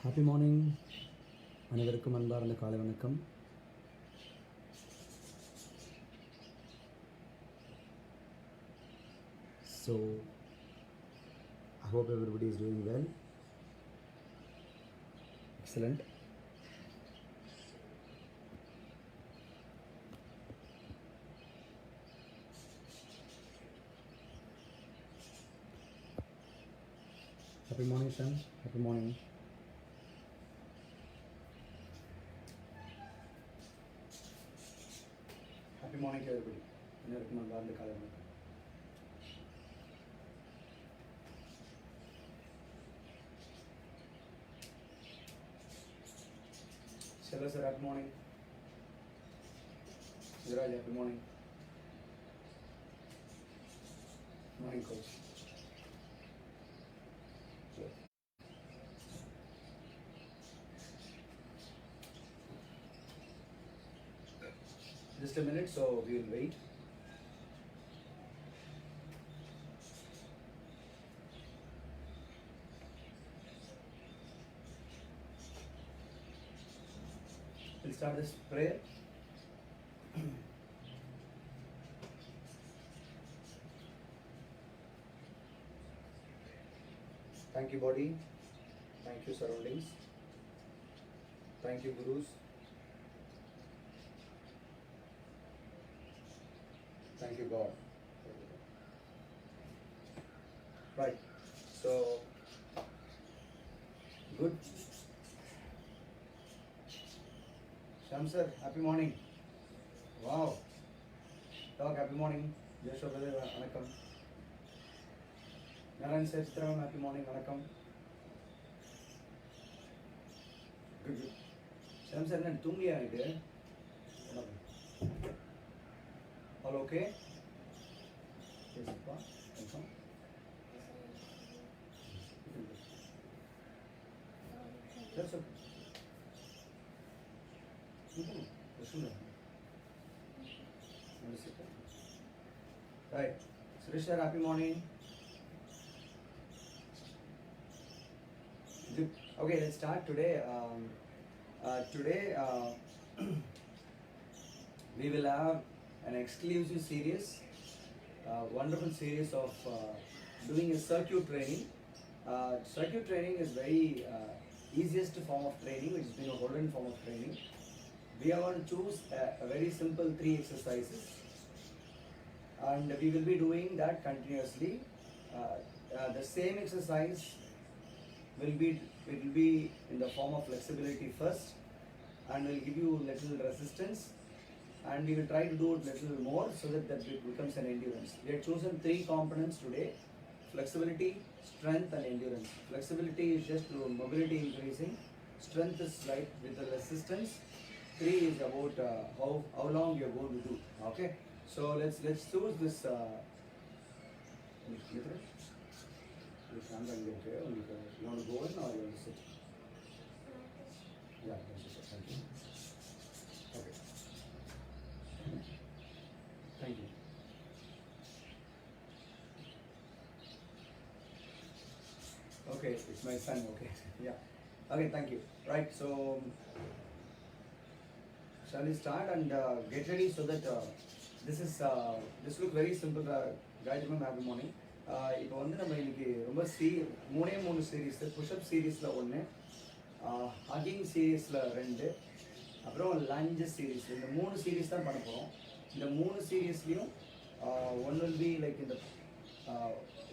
Happy morning. அனைவருக்கும் அன்பார்ந்த காலை வணக்கம். So, I hope everybody is doing well. Excellent. Happy morning, son. Happy morning. Happy morning to everybody. அனைவருக்கும் அன்பார்ந்த காலை வணக்கம். Hello sir, happy morning. Siraj, happy morning. Morning coach. Just a minute, so we will wait. We'll start this prayer. Thank you, body. Thank you, surroundings. Thank you, gurus. Thank you, God. Right. So, good. Sham sir, happy morning. Wow. Dog, happy morning. Joshua brother, vanakkam. Narayan sir, Chitram, happy morning, vanakkam. Good, good. Sham sir, நான் தூங்கியா இது? All okay? Yes, Appa. Confirm. That's okay. Right. Suresh sir, happy morning. Okay, let's start today. Today we will have an exclusive series, wonderful series of doing a circuit training. Circuit training is very easiest form of training, which has been a golden form of training. We are going to choose a very simple 3 exercises, and we will be doing that continuously. The same exercise will be in the form of flexibility first, and will give you little resistance, and we will try to do it little more so that it becomes an endurance. We have chosen 3 components today: flexibility, strength, and endurance. Flexibility is just mobility increasing. Strength is like with the resistance. 3 is about how long you are going to do. Okay, so let's choose this. You want to go in or you want to sit? Yeah, that's it. Thank you. Okay. Thank you. Okay, it's my son. Okay. Yeah. Okay, thank you. Right, so shall we start and get ready so that this look very simple. Guys, happy morning. இப்போ வந்து நம்ம இன்னைக்கு ரொம்ப 3 series, push-up சீரீஸில் 1, hugging சீரீஸில் 2, அப்புறம் lunch series, இந்த 3 series தான் பண்ண போகிறோம். இந்த 3 சீரீஸ்லையும் ஒன் வில் பி லைக் இந்த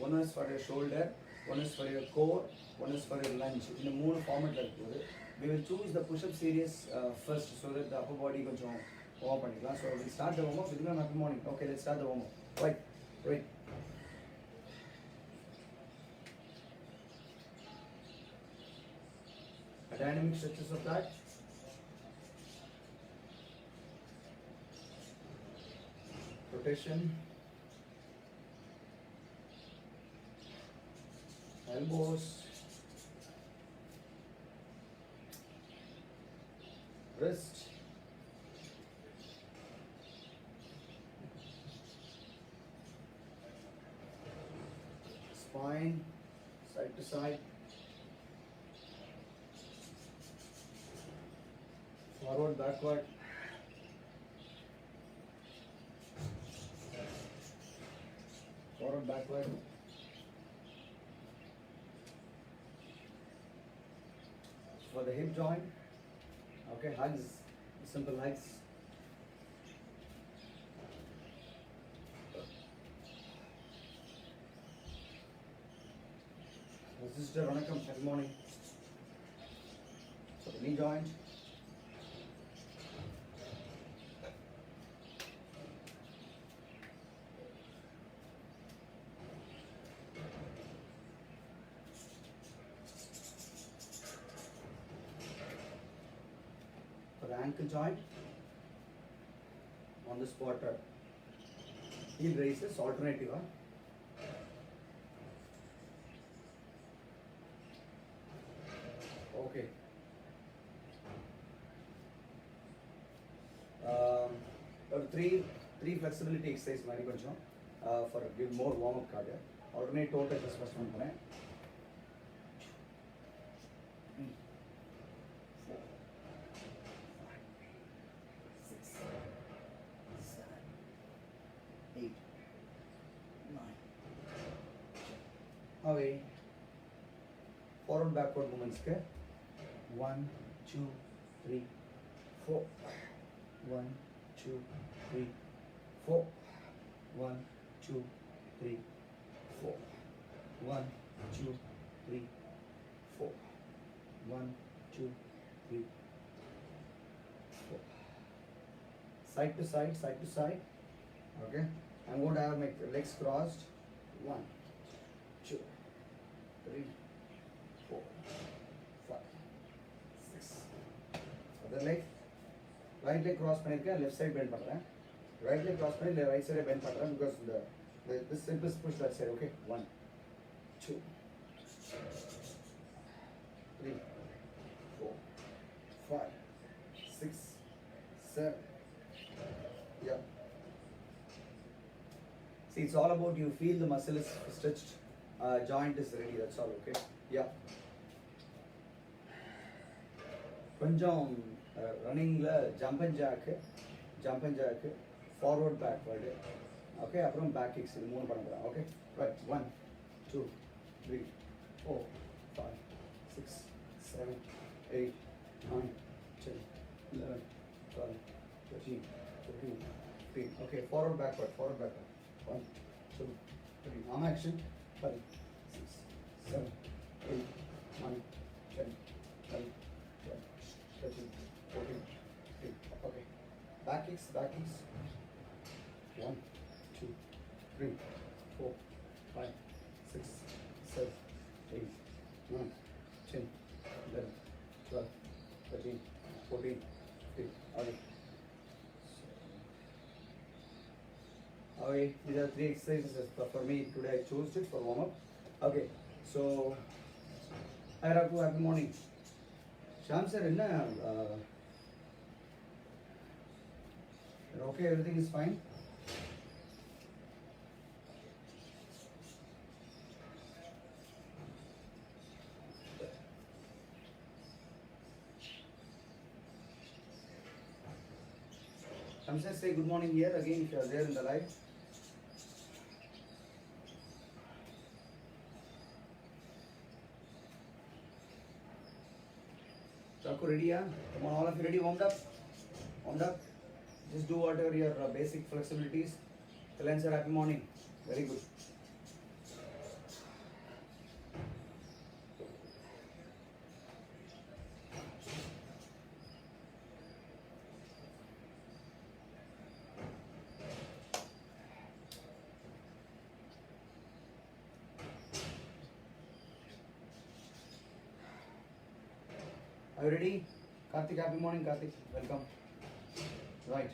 one is for your shoulder, one is for your core, one is for your lunch. இந்த 3 ஃபார்மேட்டில் இருக்கும்போது we will choose the push-up series first so that the upper body கொஞ்சம் warm பண்ணிக்கலாம். So we'll start the warm-up. With happy morning. Okay, let's start the warm-up. Right. A dynamic stretches of that. Rotation. Elbows. Wrist. Spine, side to side. forward, backward. Forward, backward. For the hip joint, okay, hugs, simple hugs. Sister, vanakkam, good morning. For the knee joint. For the ankle joint, on the spot, heel raises, alternative. Okay. Three flexibility exercise மாதிரி கொஞ்சம் for give more warm up card alternate toe touches first one பண்ணேன் 4 5 6 7 8 9 away forward backward movements के 1 2 3 4 1 2 3 4 1 2 3 4 1 2 3 4 1 2 3 4 side to side, side to side. Okay, I'm going to have my legs crossed. 1 2 3 4 5 6 other leg. Right leg cross பண்ணிருக்கேன், left side bend பண்றேன். Right leg cross பண்ணி right side bend பண்றேன் because the simplest push that side. Okay, 1 2 3 4 5 6 7. Yeah. See, it's all about you feel the muscle is stretched, joint is ready. That's all. Okay. Yeah. கொஞ்சம் ரன்னிங்கில் jump and jack forward backward okay அப்புறம் back kicks இது 3 பண்ண போகிறேன் okay right 1 2 3 4 5 6 7 8 9 10 11 12 13 14 15 okay forward backward 1 2 3 arm action 5 6 7 8 9 10 11 13 14 15 okay back kicks 1 2 3 4 5 6 7 8 9 10 11 12 13 14 15 okay okay these are 3 exercises for me today. I chose it for warm up. Okay so hi Raghu, good morning. Shyam sir, enna okay, everything is fine. Shyam sir, say good morning here again if you are there in the live. Chaku ready? Yeah? Come on, all of you ready? Warmed up? Just do whatever your basic flexibilities. Kalan sir, happy morning. Very good. Are you ready? Karthik, happy morning, Karthik. Welcome. Right.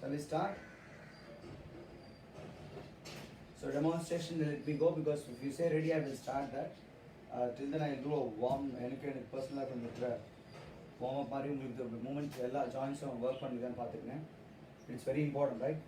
Shall we start? So demonstration, let me go because if you say ready, I will start that. Till then I will do a warm, personal life and warm up மாதிரி உங்களுக்கு the movement எல்லா ஜாயின்ஸும் work பண்ணிதான் பார்த்துக்கிறேன். It's very important, right?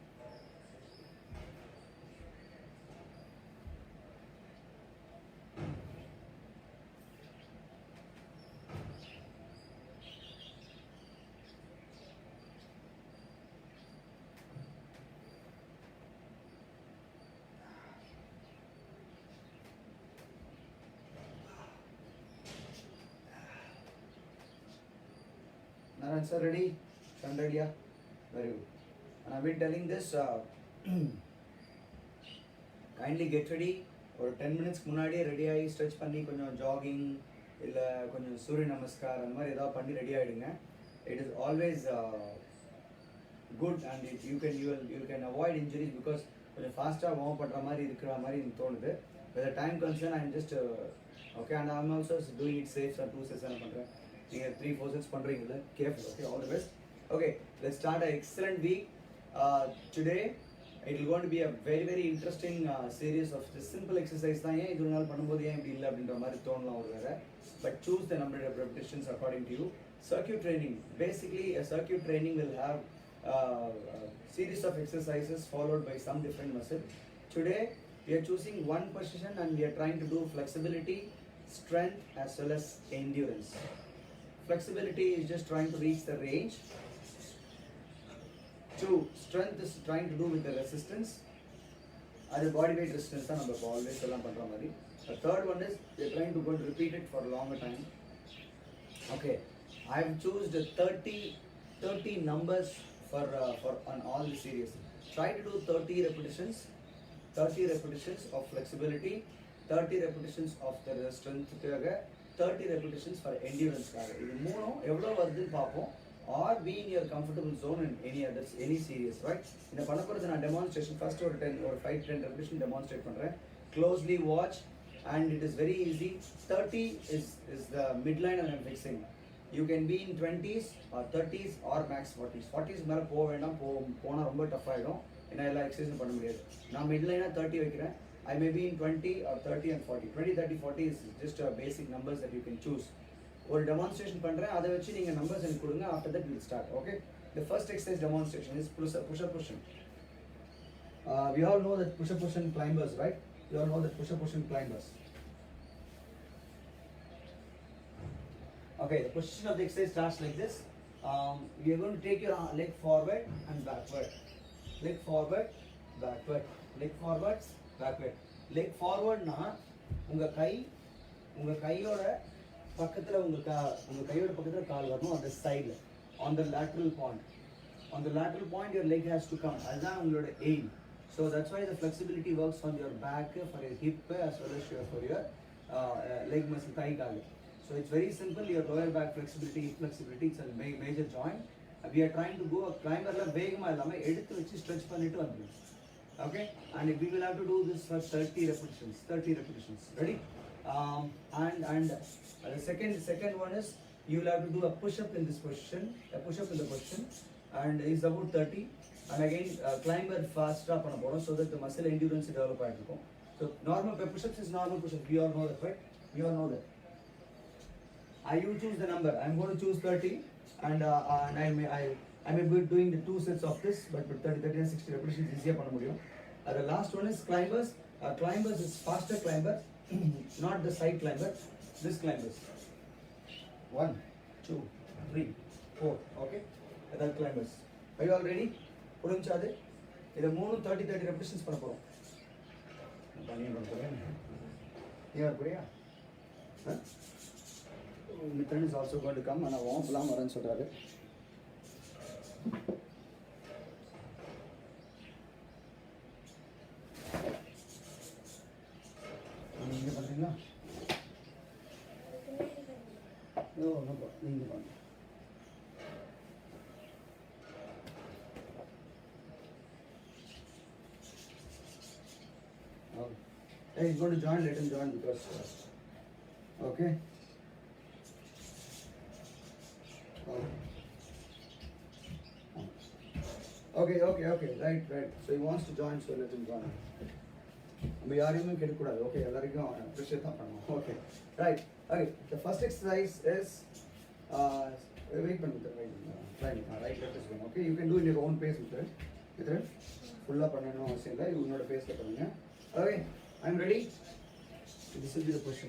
Sir, ready? Shan ready? Yeah? Very good. And I've been telling this, kindly get ready. ஒரு 10 மினிட்ஸ்க்கு முன்னாடியே ready ஆகி stretch பண்ணி கொஞ்சம் ஜாகிங் இல்லை கொஞ்சம் சூரிய நமஸ்கார் அந்த மாதிரி ஏதாவது பண்ணி ரெடி ஆகிடுங்க. It is always good and you can avoid injuries because கொஞ்சம் ஃபாஸ்ட்டாக வார்ம் பண்ணுற மாதிரி இருக்கிற மாதிரி எனக்கு தோணுது. With time concern I am just okay and I'm also doing it safe sir 2 sets நான் பண்ணுறேன். நீங்கள் 3-4 sets பண்ணுறீங்களா? Careful. Okay, all the best. Okay, let's start an excellent week. Today it is going to be a very interesting series of the simple exercise தான். ஏன் இது நாள் பண்ணும்போது ஏன் இப்படி இல்லை அப்படின்ற மாதிரி தோணலாம் ஒரு வேற. But choose the number of repetitions according to you. Circuit training. Basically, a circuit training will have a series of exercises followed by some different muscle. Today we are choosing one position and we are trying to do flexibility, strength as well as endurance. Flexibility is just trying to reach the range. 2, strength is trying to do with the resistance. That is body weight resistance தான் நம்ம always எல்லாம் பண்ற மாதிரி. The third one is we are trying to go and repeat it for a longer time. Okay, I have chosen 30 numbers for on all the series. Try to do 30 repetitions of flexibility, 30 repetitions of the strength, 30 repetitions for endurance. இது மூணும் எவ்வளவு வருதுன்னு பார்ப்போம். Or be in your comfortable zone in any series, right? இந்த பண்ண போறது நான் demonstration first ஒரு 10 or 5-10 repetition demonstrate பண்றேன். Closely watch and it is very easy. 30 is the midline I am fixing. You can be in 20s or 30s or max 40s. 40s மேல போக வேண்டாம், போனா ரொம்ப டஃப் ஆயிடும். ஏன்னா எல்லா எக்ஸசைஸும் பண்ண முடியாது. நான் மிட்லைனா 30 வைக்கிறேன். I may be in 20 or 30 and 40. 20, 30, 40 is just a basic numbers that you can choose. ஒரு டெமான்ஸ்ட்ரேஷன் பண்றேன், அதை வச்சு நீங்க நம்பர்ஸ் எனக்கு கொடுங்க. After that will start. Okay, the first exercise demonstration is push-up push-up. We all know that push-up push-up climbers, right? You all know that push-up push-up climbers. Okay, the position of the exercise starts like this. We are going to take your leg forward and backward. Leg forward, backward. Leg forward, backward. Leg forward na உங்க கையோட பக்கத்துல உங்க கையோட பக்கத்துல கால் வரணும். அந்த சைடுல on the lateral point your leg has to come. அதுதான் உங்களோட aim. So that's why the flexibility works on your back, for your hip as well as for your leg muscle, thigh call. So it's very simple. Your lower back flexibility it's a major joint. We are trying to go a climberல வேகமா இல்லாம எடுத்து வச்சு stretch பண்ணிட்டு வந்துரும். Okay, and we will have to do this for 30 repetitions. Ready? And the second one is you will have to do a push-up in this position, the position, and is about 30. And again, climber fast up on a so that the muscle endurance develop. So normal push-ups is normal push-ups. We all know that, right? We all know that. You choose the number. I'm going to choose 30, and I may be doing the 2 sets of this, but 30 and 60 repetitions easier பண்ண முடியும். The last one is climbers. Climbers is faster climber, not the side climber. This climbers. 1, 2, 3, 4. Okay, that climbers. Are you all ready? புரிஞ்சாது? இத 30 repetitions பண்ண போறோம். நீங்க புரியா? Mitran is also going to come and warm plan வரேன்னு சொல்றாரு. நீங்க பண்றீங்களா? No, நீங்க பண்ணுங்க. Hey, he's going to join. Let him join because okay. Okay. Right. So he wants to join, so let him join. We are even get good. Okay, appreciate that. Okay, right. Okay, the first exercise is wait. Right, left is going. Okay, you can do in your own pace with it. Full up and you know the pace. Okay, I'm ready. This will be the question.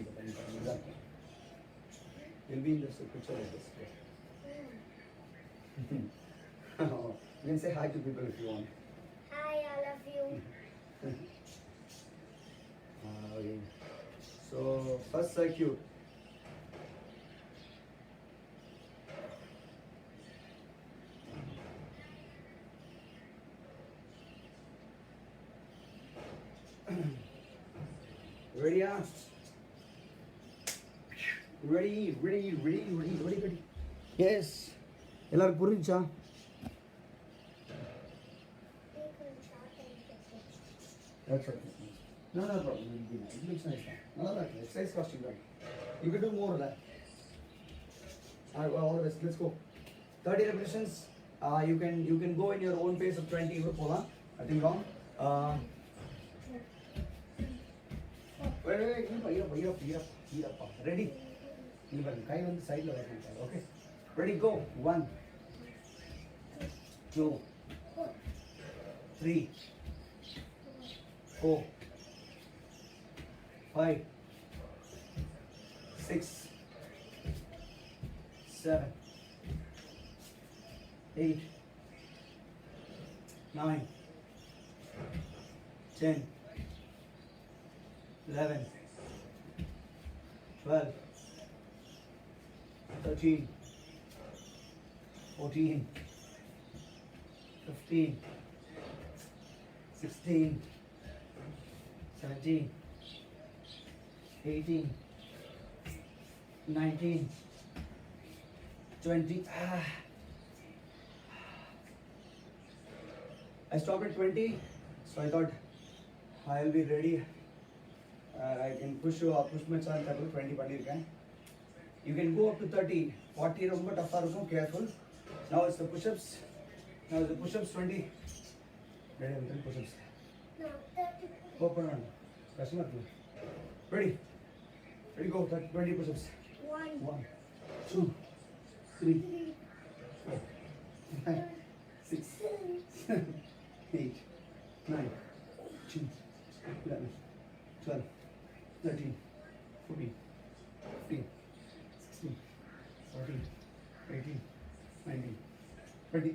You'll be in this picture like this. You can say hi to people if you want. Hi, all of you. Okay. So first circuit. Ready? Ready. Yes. எல்லாரும் புரிஞ்சா? That's right. No problem. It looks nice. No, exercise costume. You can do more of that. All the best. Let's go. 30 repetitions. You can go in your own pace of 20. I think wrong. Wait. Heat up. Ready? Kai on the side. Okay. Ready? Go. 1, 2, 3, 4, 5, 6, 7, 8, 9, 10, 11, 12, 13, 14, 15, 16, 17, 18, 19, 20. I stopped at 20, so I thought I'll be ready. I can push my chance to 20 பண்ணிருக்கேன். You can go up to 30. 40 ரொம்ப tough இருக்கும், careful. Now it's the push-ups. 20. Ready, I'm doing push-ups. No, 30. Open on. Customer. Ready, go. 20 push-ups. 1, 1, 2, 3, 4, 5, 6, 7, 8, 9, 10, 11, 12, 13, 14, 15, 16, 17, 18, 19, 20.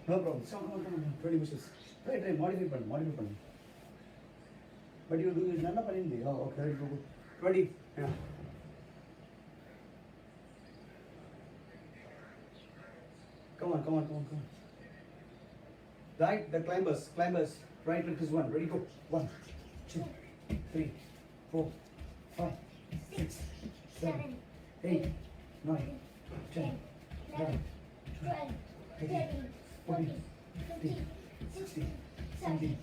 No problem. Come on. 20 pushes. Try. Modify பண்ணு. But you do it நல்லா பண்ணிருந்தீங்க. Oh, okay. Go. 20. Yeah. Come on. Right, the climbers. Right, lift is 1. Ready, go. 1, 2, 3, 4, 5, 6, 7, 8, 9, 10, 11, 12, 13, 14, 15, 16, 17,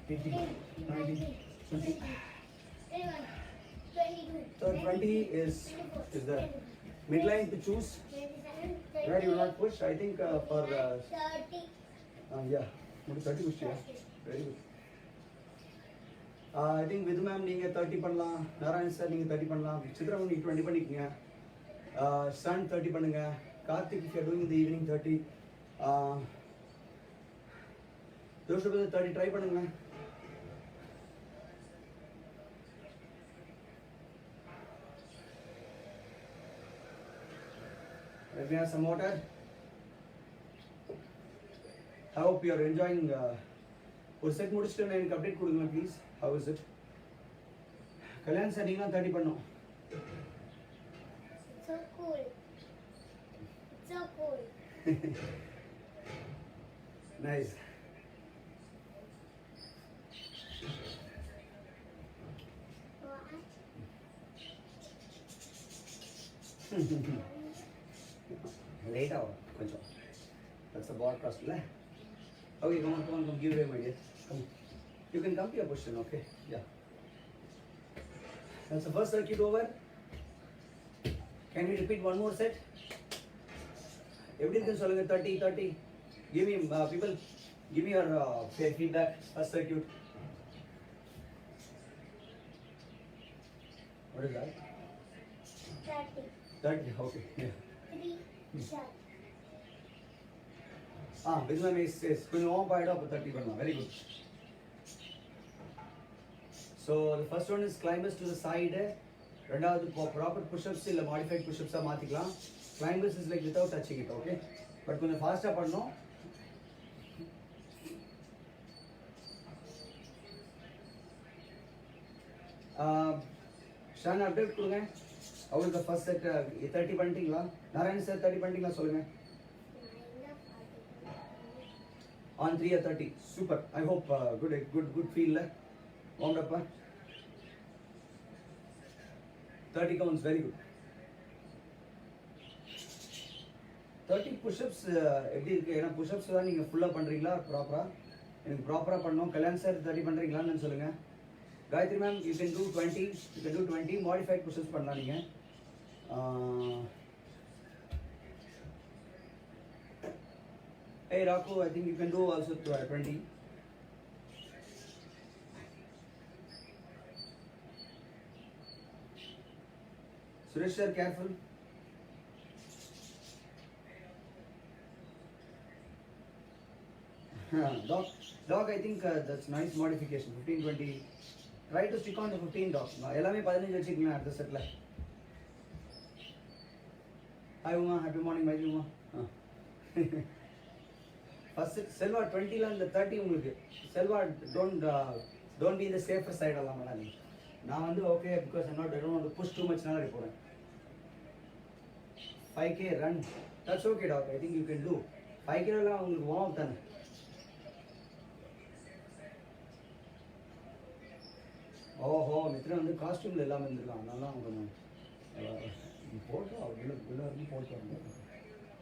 18, 19, 20. 21, 22. So 20 is the midline to choose. 27, Right, you will not push. I think for 30. yeah, 30 push. Yeah, very good. I think Vidhu ma'am நீங்க 30 பண்ணலாம், Narayan sir நீங்க 30 பண்ணலாம், சித்ரா நீங்க 20 பண்ணிக்கங்க, Sun 30 பண்ணுங்க, Karthik if you are doing in the evening 30, Joseph 30 try பண்ணுங்க. Let me have some water. I hope you are enjoying. ஒரு set முடிச்சிட்டு எனக்கு அப்டேட் கொடுங்க please. How is it? Kalyan sir நீங்க 30 பண்ணோம். So cool. Nice. Late hour, கொஞ்சம். That's a broadcast, la. Okay, come on, give away, my dear. Come. You can come to your position, okay? Yeah. That's the first circuit over. Can we repeat one more set? Everything சொல்லுங்க 30. Give me people, give me your feedback. First circuit. What is that? 30. Okay. Yeah. 3 shot. With my miss says, கொஞ்சம் warm ஆயிடும் அப்ப 30 பண்ணலாம். Very good. So the first one is climbers to the side. ரெண்டாவது proper push-ups இல்ல modified push-ups மாத்திக்கலாம். Climbers is like without touching it, okay? But கொஞ்சம் ஃபாஸ்டா பண்ணனும். ஷான் அப்டேட் கொடுங்க. அவங்களுக்கு ஃபர்ஸ்ட் செட் 30 பண்ணிட்டீங்களா? நாராயண் சார் 30 பண்ணிட்டீங்களா சொல்லுங்க. On 3 or 30. Super. I hope good feel. Warmed up. 30 counts, very good. 30 push-ups எப்படி இருக்கு? ஏன்னா push-ups தான் நீங்கள் ஃபுல்லாக பண்ணுறீங்களா ப்ராப்பராக? எனக்கு ப்ராப்பராக பண்ணணும். கல்யாண் சார் 30 பண்ணுறீங்களான்னு சொல்லுங்கள். Gayathri ma'am you can do 20, you can do 20 modified pushups பண்ணலாம் நீங்கள். Hey Raku, I think you can do also 20. Suresh sir, careful. Dog, I think that's nice modification. 15, 20. Try to stick on to 15, dog. எல்லாமே 15 வச்சுக்கலாம் அடுத்த செட்ல. Hi Uma, happy morning, my Uma. First Selva 20 ல இந்த 30 உங்களுக்கு. Selva don't be in the safer side அல்லாம் பண்ணாதீங்க. நான் வந்து okay because I don't want to push too much நால போறேன். 5k run. That's okay, dog. I think you can do. 5k எல்லாம் உங்களுக்கு warm up தானே. ஓஹோ மித்ரன் வந்து காஸ்டியூமில் இல்லாமல் இருந்திருக்கான். அதனால கொஞ்சம் போட்டோம் உள்ள இருந்து போட்டு வரணும்.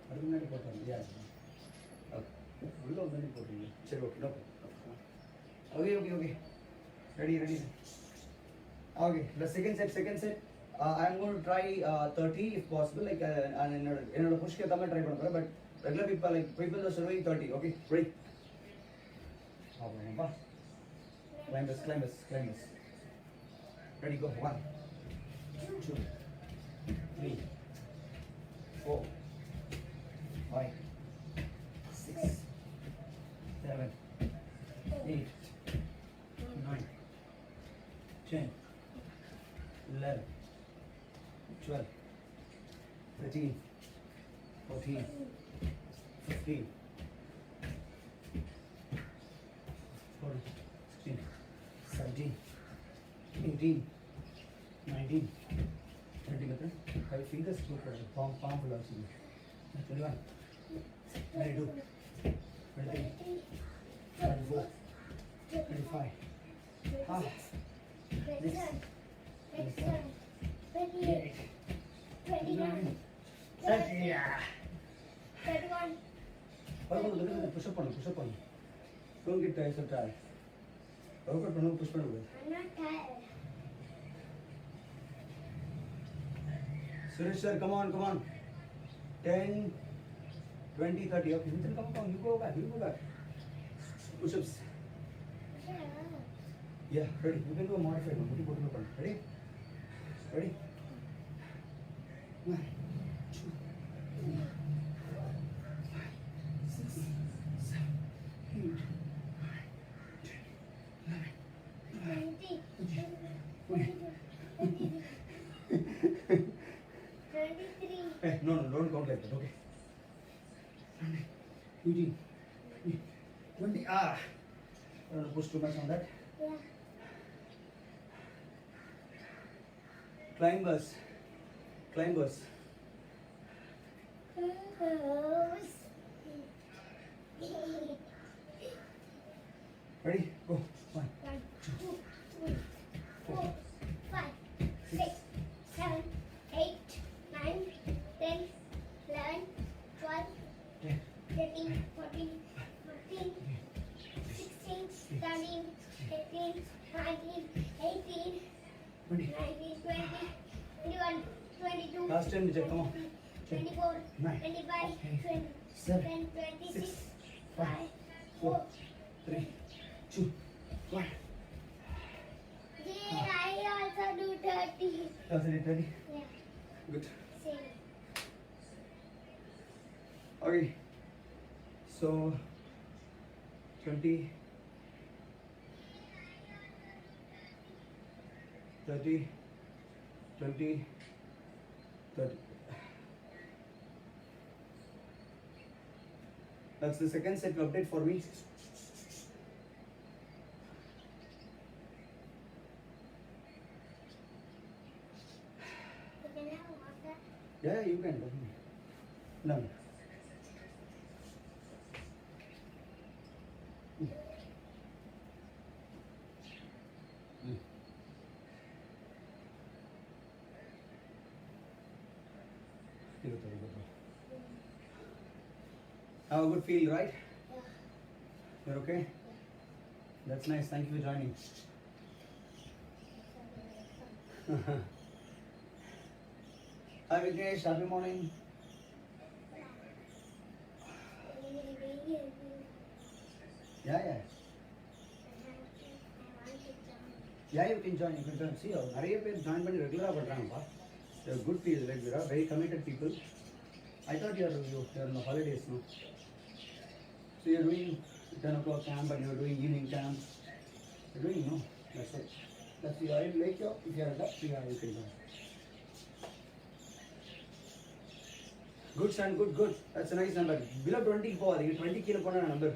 அதுக்கு முன்னாடி போட்டோம் இல்லையா? உள்ள வந்து போட்டீங்க. சரி okay okay okay okay ready okay. The second set I am going to try 30 if possible, like என்னோட புஷ்க்கு ஏற்ற மாதிரி ட்ரை பண்ண போகிறேன். But regular people are showing 30. Okay ready. ஆமாப்பா climbers. Ready, go. 1, 2, 3, 4, 5, 6, 7, 8, 9, 10, 11, 12, 13, 14, 15, 16, 17, 18, 19, 20 मतलब 5 fingers go for the palm full of 21, 22, 23, 24, 25. Next 28, 29, 30. Push up on. Don't get tired, so tired. Push on. I'm not tired. Suresh sir, come on. 10, 20, 30. Okay, Nitin, come. You go back. Push-ups. Yeah, ready. You can do a modified one. Ready? 1, 2, 3, 4, 5, 6, 7, 8, 9, 10, 11, 23. Hey, no, don't count like that, okay? 18, 20. I don't want to push too much on that. Yeah. Climbers. Ready? Go. 1, 1, 2, 3, 4, 5, 6, 7, 8, 9, 10, 11, 12, 10, 13, 14, 15, 16, 17, 18, 19, 18, 20. 19, 20, 21, 22, Last 10, Vijay, come on. 24, 9, 25, 7, 27, 26, 5, 4. 3, 2, 1. Yeah, I also do 30. Ready? Yeah, Good. same. Okay. So 20, 30, 20, 30. That's the second set update for me. You can have water. Yeah, you can definitely. No. Have a good feel, right? Yeah. You're okay? That's nice. Thank you for joining. Hi Vignesh, happy morning. Yeah. Yeah, you can join. You can join. See, நிறைய பேர் join பண்ணி ரெகுலரா பண்றாங்கப்பா. They're good people. Like they are very committed people. I thought you're on the holidays now. So you're doing 10 o'clock camp and you're doing evening camp. You're doing no. That's it. That's the I like you. If you're up, yeah, you can join. Good son, good. That's a nice number. Below 20 போகாதீங்க. 20 கீழே போனா number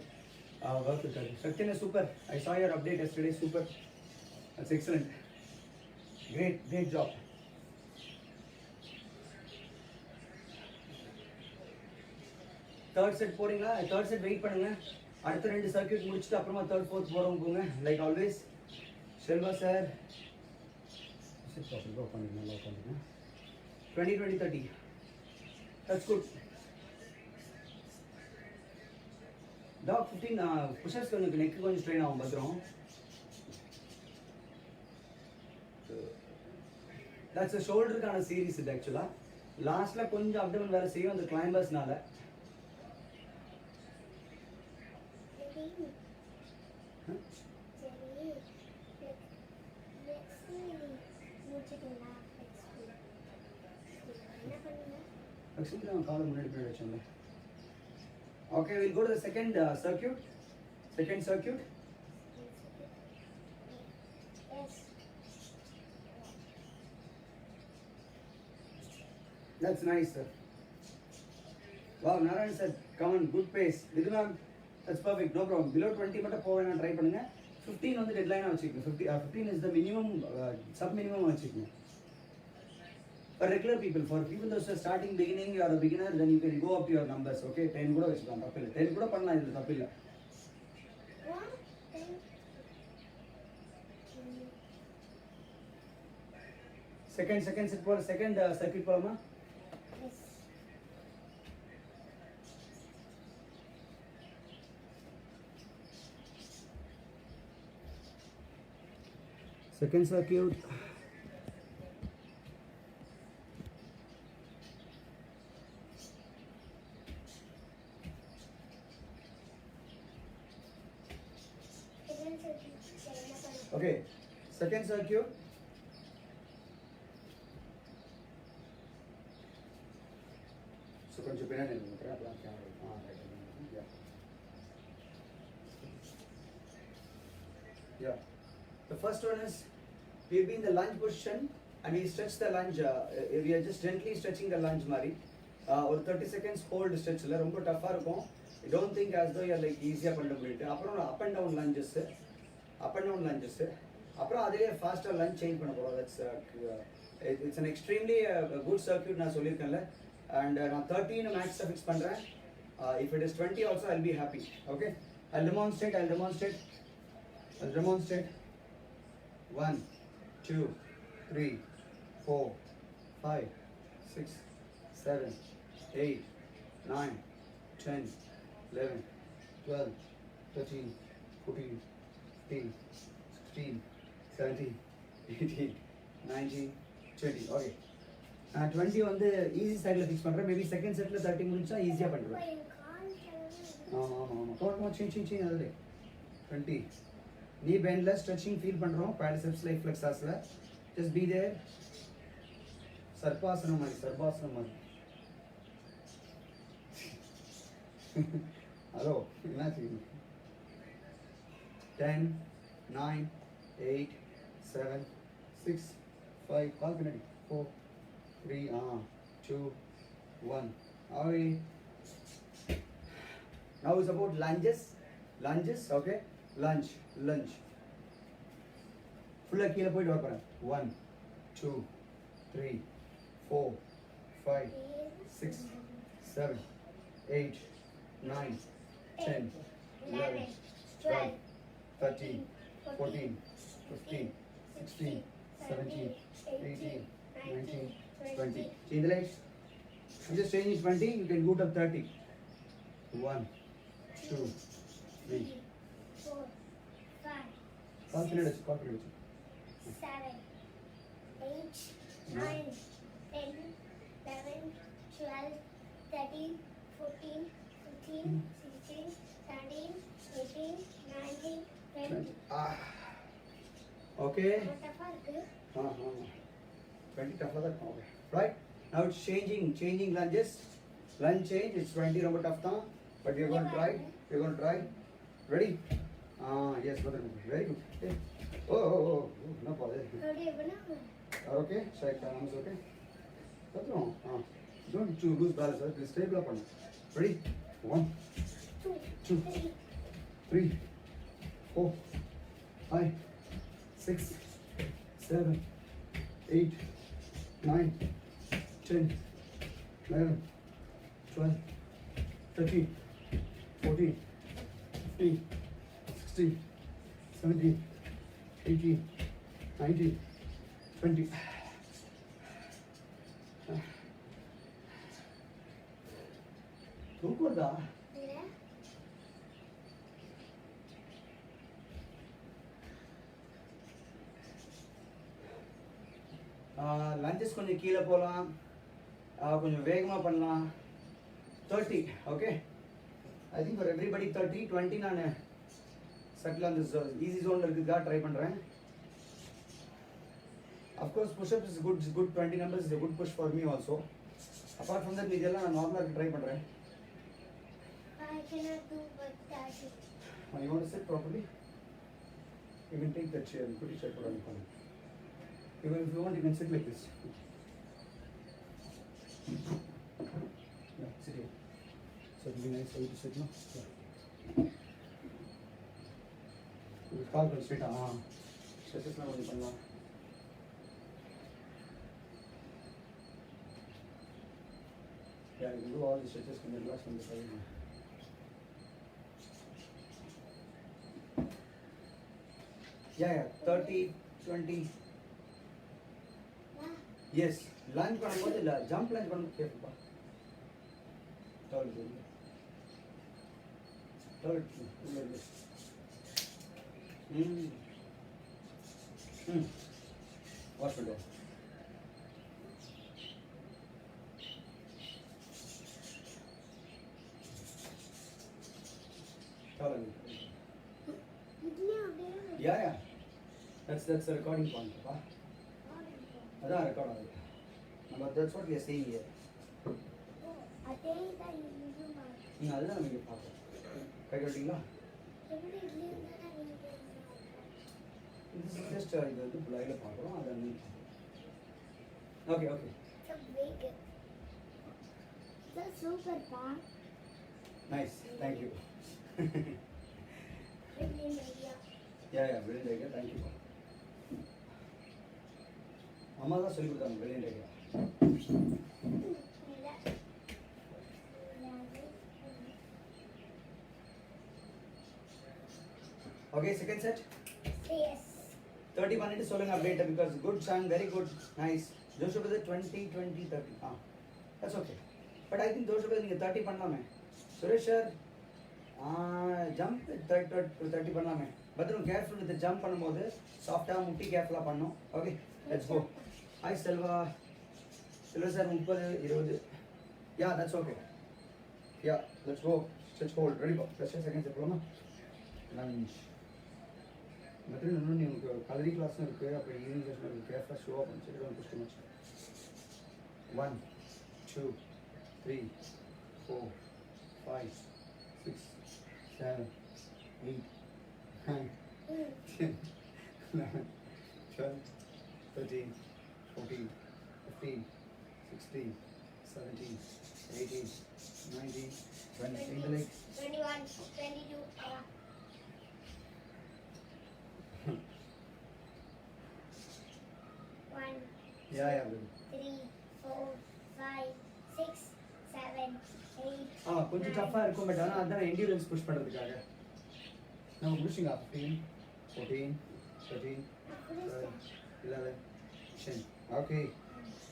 worth it. Satyan is super. I saw your update yesterday. Super. That's excellent. Great job. Third set போறீங்களா? Third set wait பண்ணுங்க. அடுத்த ரெண்டு circuit முடிச்சிட்டு அப்புறமா third fourth போறவங்க போங்க. Like always. Shelva sir. Sit properly. Go பண்ணுங்க. 20 30. That's good. Dog 15 push-ups உங்களுக்கு neck கொஞ்சம் strain ஆகும் பத்ரம். That's a shoulder kind of series இது actually. லாஸ்ட்ல கொஞ்சம் abdomen வேலை செய்யும் அந்த climbers-னால. Okay, we'll go to the second circuit. Second circuit. Yes. That's nice, sir. Wow, Narayan said, come on, good pace. Vidhuman, that's perfect, no problem. Below 20 மட்டும் போவேனா try பண்ணுங்க. 15 வந்து டெட்லைனா வச்சுக்கோங்க. 15 is the minimum sub minimum வச்சுக்கோங்க. For regular people, for people those who are starting beginning, you are a beginner, then you can go up to your numbers, okay? 10 கூட வச்சுக்கலாம், தப்பு இல்லை. 10 கூட பண்ணலாம், இது தப்பு இல்லை. Second set போல second circuit போலாமா? Yes. Second circuit. Okay, second circuit. So கொஞ்சம் பின்னாடி நில்லுங்க. அப்புறம் camera. Yeah. The first one is we've been in the lunge position and we stretch the lunge. We are just gently stretching the lunge மாதிரி. ஒரு 30 seconds hold stretch இல்ல ரொம்ப டஃபா இருக்கும். You don't think as though you're like easy பண்ண முடியுது. அப்புறம் up and down lunges. அப்புறம் அதிலே ஃபாஸ்ட்டாக லஞ்ச் சேஞ்ச் பண்ண போகிறோம். That's it's an extremely good circuit நான் சொல்லியிருக்கேன்ல. அண்ட் நான் 13 மேக்ஸை ஃபிக்ஸ் பண்ணுறேன். If it is 20 also I'll be happy. Okay, I'll demonstrate. 1 2 3 4 5 6 7 8 9 10 11 12 13 14 15 16 17 18 19 20. Okay, 20 வந்து ஈஸி சைடில் ஃபிக்ஸ் பண்ணுறேன். மேபி செகண்ட் செட்டில் 30 முடிச்சா ஈஸியாக பண்ணுறேன். ஆமாம் டோட்டமாக சின் அது 20. நீ பெண்டில் ஸ்ட்ரெச்சிங் ஃபீல் பண்ணுறோம். குவாட்ரிசெப்ஸ் லைக் ஃப்ளெக்ஸாஸில் ஜஸ்ட் பி தேர். சர்பாசனம் மாதிரி ஹலோ என்ன செய்யணும்? 10 9 8 7 6 5 கால் பின்னாடி 4 3 2 1. Now it's about lunges. Okay, lunge full கீழே போயிட்டு வர போறேன். 1 2 3 4 5 6 7 8 9 10 11 12 13 14 15 16 17 18 19 20. See the legs? I'm just changing 20. You can go to 30. 1, 2, 3. 4, 5, Confident, confident. 7, 8, No. 9, 10, 11, 12, 13, 14, 15, 16, 17, 18, 19, 20. Ah. Okay. What about this? 20 tough that. Okay. Right. Now it's changing lunges. Lunge change. It's 20 number tough now. But we're going to try. We're going to try. Ready? Yes, brother. Very good. Okay. Oh, no problem. How do you banana? Okay. Shake arms. Okay. That's wrong. Don't you lose balance. Sir. Please stable up on it. Ready? 1, 2, 2, 3, 3, 4, 5, 6, 7, 8, 9, 10, 11, 12, 13, 14, 15, 16, 17, 18, 19, 20. தூக்குறதா Yeah. Lunges கொஞ்சம் கீழே போகலாம் கொஞ்சம் வேகமாக பண்ணலாம் 30 okay I think for everybody 30 20 நான் சட்டில் அந்த ஈஸி ஜோனில் இருக்குதுக்காக ட்ரை பண்ணுறேன் of course push up is good 20 numbers is a good push for me also apart from that இதெல்லாம் நான் நார்மலாக ட்ரை பண்ணுறேன் I cannot do but that. you want to sit properly you can take that chair and put your chair put on the corner even if you want you can sit like this yeah sit here so it will be nice for you to sit now yeah you call for straight stretches na konjam pannalam yeah you can do all the stretches when you relax from the side yeah 30 20 Yeah. yes lunge பண்ணும்போது இல்ல jump lunge பண்ணும்போது கேட்பா தவளை தவளை உள்ள இருக்கு wash பண்ணுவோம் தவளை yeah that's the recording point பா அதான் ரெக்கார்ட் ஆகுது நம்ம that's what we are saying here அதே தான் இது மாதிரி. அதுதான் நம்ம இங்கே பார்ப்போம் கை கட்டிங்களா எப்படி இதுல இருந்தா நீங்க இது ஜஸ்ட் இது வந்து லைவில் பார்க்குறோம் அதை okay okay so big. That's super fun. Nice thank you Brilliant idea. Yeah brilliant idea thank you அம்மா தான் சொல்லி கொடுத்தாங்க brilliant idea okay second set Yes. 30 பண்ணிட்டு சொல்லுங்க update because good song very good nice Joseph இது 20 20 30 that's okay but I think Joseph நீங்க 30 பண்ணலாமே Suresh sir jump 30 பண்ணலாமே பத்ரம் கேர்ஃபுல் வித் ஜம்ப் பண்ணும்போது சாஃப்டாக முட்டி கேர்ஃபுல்லாக பண்ணணும் okay let's go hi Selva Selva sir 30 20 yeah that's okay yeah let's go stretch hold ready first second step போலாமா லஞ்ச் மற்ற இன்னும் உங்களுக்கு கலரி கிளாஸும் இருக்குது அப்புறம் ஈவினிங் செஷன் இருக்குது கேர்ஃபுல்லாக ஷோ ஆஃப் பண்ணிட்டு don't push to much 1 2 3 4 5 6 7 8 9 10 11 12 13 14 15 16 17 18 19 20 in the legs 21, 22. One, yeah good 3, 4, 5, 6, 7, 8. கொஞ்சம் டஃப்பாக இருக்கும் பட் ஆனால் அதான் என்டியூரன்ஸ் புஷ் பண்ணுறதுக்காக நம்ம புஷிங்க 15 14 13 12 11 10 ஓகே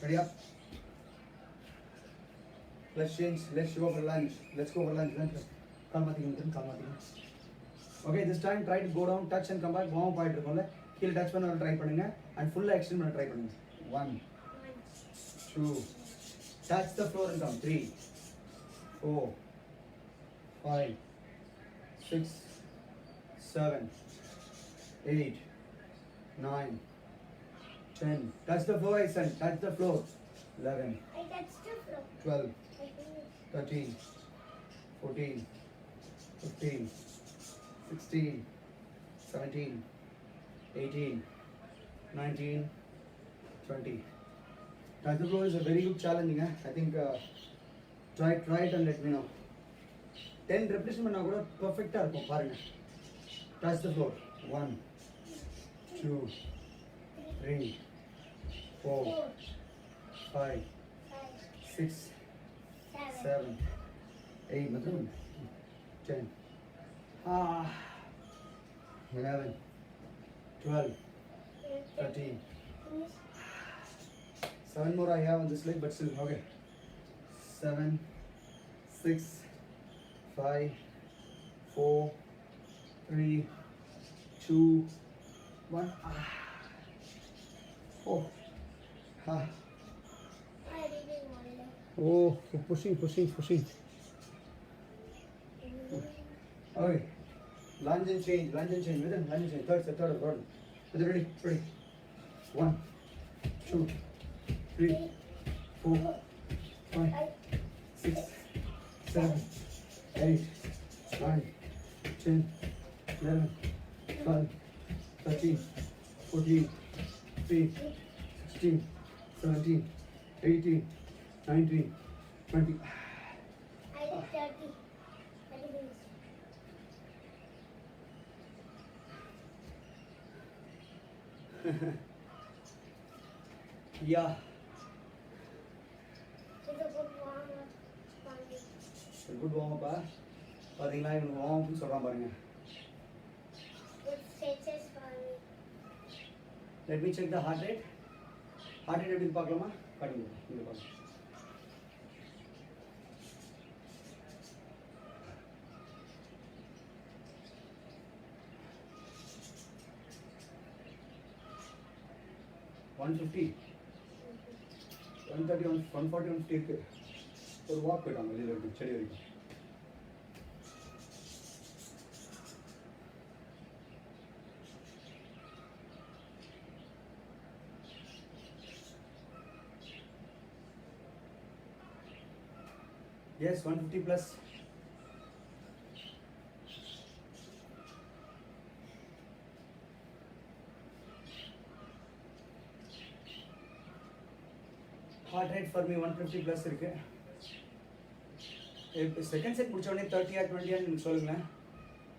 ரெடியா Let's change. Let's go for lunge. Let's go for lunge. Okay, this time try to go down, touch and come back. Warm up ஆயிட்டு இருக்கும்ல. கீழ டச் பண்ண ட்ரை பண்ணுங்க and full extend பண்ண try பண்ணுங்க. 1 2 touch the floor and come. 3 4 5 6 7 8 9 10 touch the floor, I said. Touch the floor. 11 I touched the floor. 12 I finished. 13 14 15 16 17 18 19 20 touch the floor is a very good challenge. I think try it and let me know. 10 repetition பண்ணா கூட perfect-ஆ இருக்கும் பாருங்க. Touch the floor. 1 2 3 4 5 6 7 8 मतलब 10 11 12 13 7 more I have on this leg, but still okay. 7 6 5 4 3 2 1 oh I didn't want to. oh pushing. Okay, lunge and change. Within lunge and change. Third. Is it ready? 1 2 3 4 5 6 7 8 9 10 11 12 13 14 15 16 17 18 19 20 I did 30. I finished. yeah. It's a good warm-up for me. Good warm அப்பா பார்த்தீங்களா இவனுக்கு warm அப்னு சொல்கிறான் பாருங்க. Good stretches for me. Let me check the heart rate. Heart rate எப்படி பார்க்கலாமா? காட்டுங்க இங்கே பாருங்க. One 130 140 150 இருக்கு. ஒரு வாக் போயிட்டாங்க வெளியில் இருக்கு செடி வரைக்கும். Yes, 150 plus. Heart rate for me 150 plus இருக்கு. செகண்ட் செட் முடிச்ச உடனே 30 or 20 ன்னு சொல்லுங்களேன்.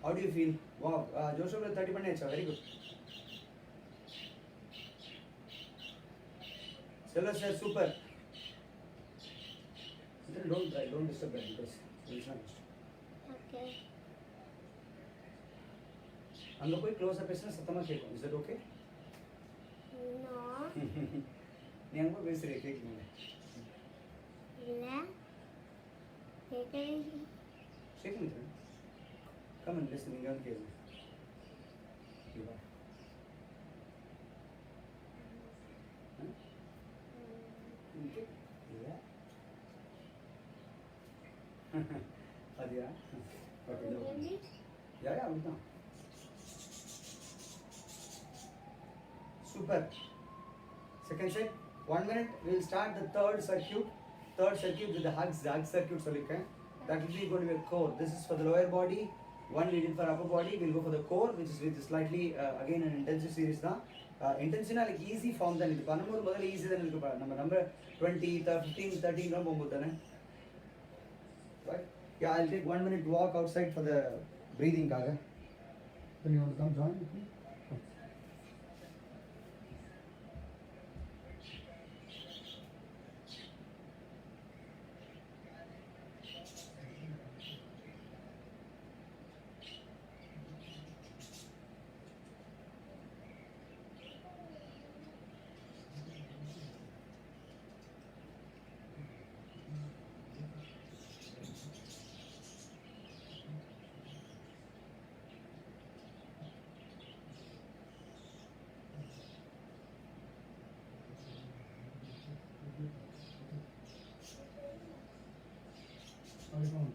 How do you feel? Wow, ஜோஷப்ல 30 பண்ணியாச்சா? Very good. Selva sir super. Don't disturb that because it's not disturb. Okay. அங்க போய் க்ளோஸா பேசினா சத்தமா கேட்கும். Is that okay? No. நீ அங்க போய் பேசுறிய கேட்குங்க. இல்ல. கேக்குது. கேட்குங்க. Come and listen. இங்க வந்து கேளுங்க. இவா. இங்க இல்ல. அதியா? ஓகே. யா அப்படிதான். Super. Second set. 1 minute. We'll start the third circuit. Third circuit with the hug circuit. That will be going to be a core. This is for the lower body. One we did for upper body. We'll go for the core, which is with slightly again an intensive series. Intentional like easy form. Then இது பண்ணும்போது முதல்ல easy தான் இருக்கு பாரு. நம்ம number 20, 15, 13 லாம் போகும்போது தானே. Right? Yeah, I'll take 1 minute walk outside for the breathing காக. Then you want to come join with me?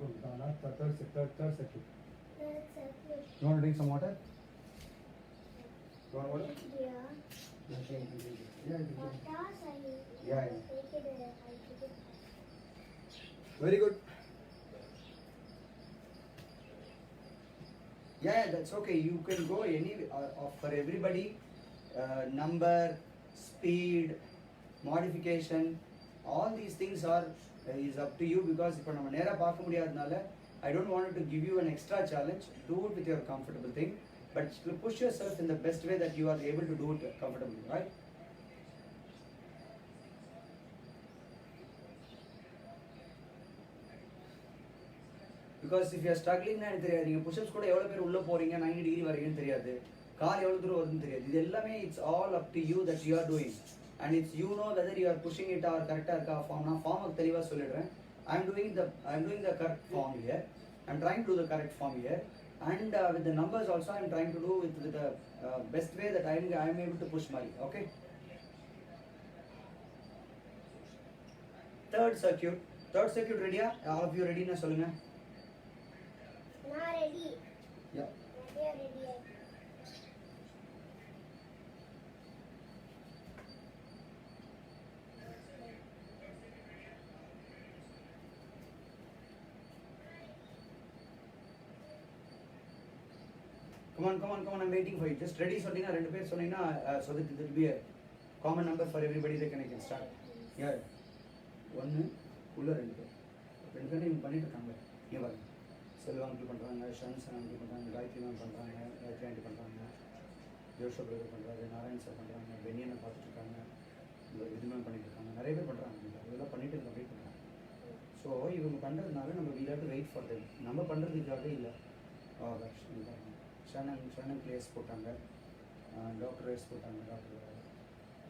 Good. Third circuit. Third circuit. You want to drink some water? You want water? Yeah. Yeah, you can drink it. Yeah, you can. Patas, Yeah, yeah. take it. I take it. Very good. Yeah, that's okay. You can go any for everybody. Number, speed, modification, all these things are is up to you because இப்போ நம்ம நேரா பார்க்க முடியாதனால I don't want to give you an extra challenge. Do it with your comfortable thing, but push yourself in the best way that you are able to do it comfortably, right? Because if you are struggling na எனக்கு தெரியாது நீங்க push-ups கூட எவ்வளவு பேர் உள்ள போறீங்க 90 degree வரைக்கும் தெரியாது கால் எவ்வளவு தூரம் வருதுன்னு தெரியாது இது எல்லாமே it's all up to you that you are doing and it's you know whether you are pushing it or கரெக்ட்டா இருக்கா ஃபார்ம் நான் ஃபார்ம் தெளிவா சொல்லிடுறேன் I'm doing the correct form here. I'm trying to do the correct form here and with the numbers also I'm trying to do with the best way that I'm able to push my okay. Third circuit ready ah all of you ready na சொல்லுங்க. Not ready. Yeah. We are ready. Come on, I'm waiting for you. Just ready சொன்னீனா ரெண்டு பேர் சொன்னீனா so that it will be a common number for everybody that can start. Yeah. ஒன்னு உள்ள ரெண்டு பேர் இவங்க பண்ணிட்டு இருக்காங்க. இங்க பாருங்க. செல்வா அங்கிள் பண்றாங்க, ஷன்ஸ் அங்கிள் பண்றாங்க, காயத்ரி மேம் பண்றாங்க, காயத்ரி ஆண்டி பண்றாங்க, ஜோஷப் பிரதர் பண்றாரு, நாராயண் சார் பண்றாங்க, பென்னியனை பார்த்துட்டு இருக்காங்க, இதுமே பண்ணிட்டு இருக்காங்க. நிறைய பேர் பண்றாங்க. இதெல்லாம் பண்ணிட்டு இருக்க வெயிட் பண்றாங்க. ஸோ இவங்க பண்றதுனால நம்ம we have to wait for them. நம்ம பண்றதுக்காக இல்ல. ஷனன் கிளேஸ் போட்டாங்க, டாக்டர் எஸ் போட்டாங்க, டாக்டர்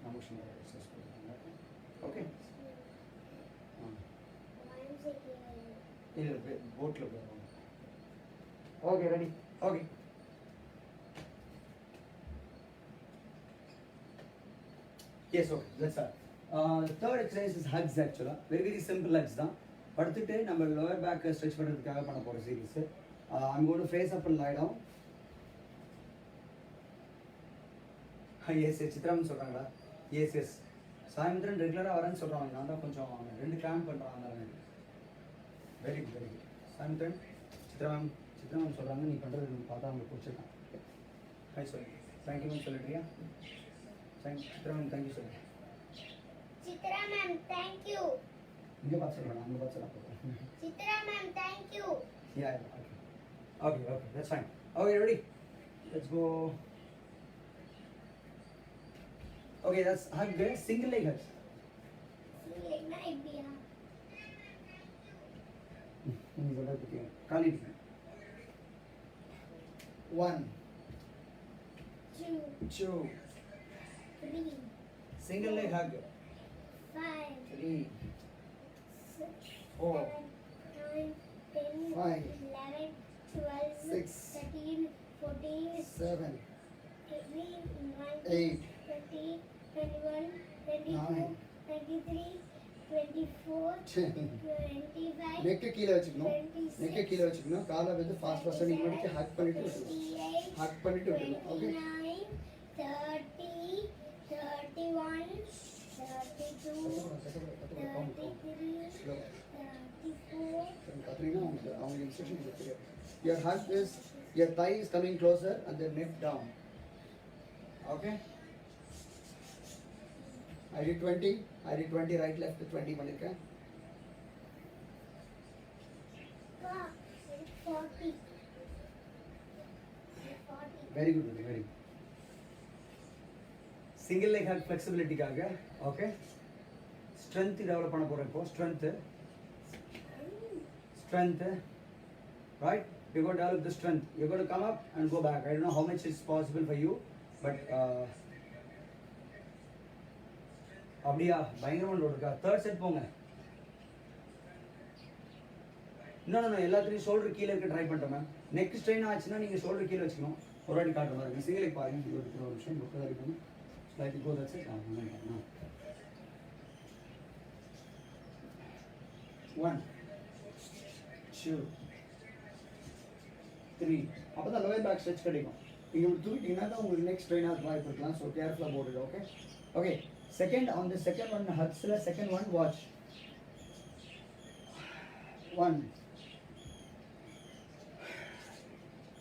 நமோஷன் எஸ் போட்டாங்க. ஓகே இல்லை போட்டில் போடுவாங்க. Okay ready okay. Yes, okay, let's start. The third exercise is hugs actually. Very simple hugs தான். படுத்துட்டு நம்ம lower back stretch பண்ணுறதுக்காக பண்ண போகிற series. I'm going to face up and lie down. Yes, சித்ராமன் சொல்கிறாங்களா? Yes. சாயந்தரம் ரெகுலராக வரேன்னு சொல்கிறாங்க. நான் தான் கொஞ்சம் ரெண்டு கிளாம் பண்ணுறாங்க. Very good. சாயந்தரம் சித்ராமன் சொல்கிறாங்க நீ பண்ணுறது பார்த்தா அவங்களுக்கு பிடிச்சிருக்கான். ஹாய் சொல்லு. தேங்க்யூ மேம் சொல்லிடுறியா? சித்ராமன் தேங்க்யூ சொல்லு. Chitra ma'am, thank you. இங்கே பார்த்து சொல்கிறேன், அங்கே பார்த்து சொல்கிறேன். Chitra ma'am, thank you. Yeah, okay, that's fine. Okay, ready? Let's go. Okay, that's hug, single leg hugs. Like night beer. நீங்கள் சொல்கிறது பற்றியா? காலி tiffin. 1 2 3 single leg hug. 5 3 6 4 7 9 10 5 11 12 6 13 14 7 18 8 20 21 22 9 23 24 10 25 neck கீழ வச்சுக்கணும் காலை வந்து ஃபாஸ்டா நீங்க வந்து ஹக் பண்ணிட்டு விடணும் ஓகே 30 31 32 33 34 Katrina அவங்க இன்ஸ்ட்ரக்ஷன் தெரியும் your hug is your thigh is coming closer and the neck down okay I did 20 right left 20 பண்ணிருக்கேன் 40 very good single leg hug flexibility காக okay strength develop பண்ண போறோம் இப்போ strength right you're going to develop the strength you're going to come up and go back I don't know how much is possible for you but அப்படியா பயங்கரமான load இருக்கா third set போங்க இன்னும் எல்லாத்துலேயும் shoulder கீழே இருக்க ட்ரை பண்ணிட்டேன் ma'am neck strain ஆச்சுன்னா நீங்கள் ஷோல்டர் கீழே வச்சுக்கணும் ஒரு வாட்டி காட்டுற மாதிரி சிங்கிள் leg பாருங்க ஒரு நிமிஷம் புக்கு தான் இருக்கணும் ஸ்லைட்லி கோ தட்ஸ் இட் 1 2 2 3 அப்போ தான் லோயர் பேக் ஸ்ட்ரெச் கிடைக்கும். நீங்கள் இப்படி தூக்கிட்டீங்கன்னா தான் உங்களுக்கு நெக்ஸ்ட் ட்ரெயின் ஆக வாய்ப்பு இருக்கலாம். ஸோ கேர்ஃபுல்லாக போடுது. Okay okay second on the second one ஹட்ஸில் second one watch 1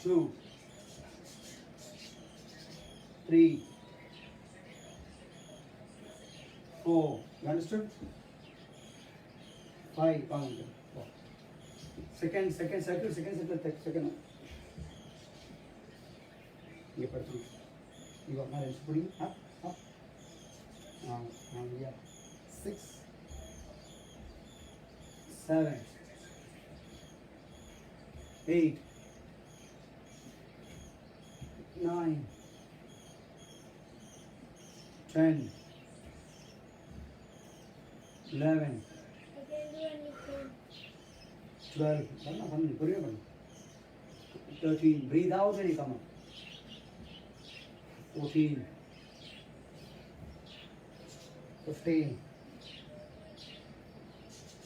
2 3 4 you understood 5 count second circle second ये पढ़ो ये अपना रेंज पूरी up yeah 6 7 8 9 10 11 I can do anything. 12 13 breathe out when you come up 14 15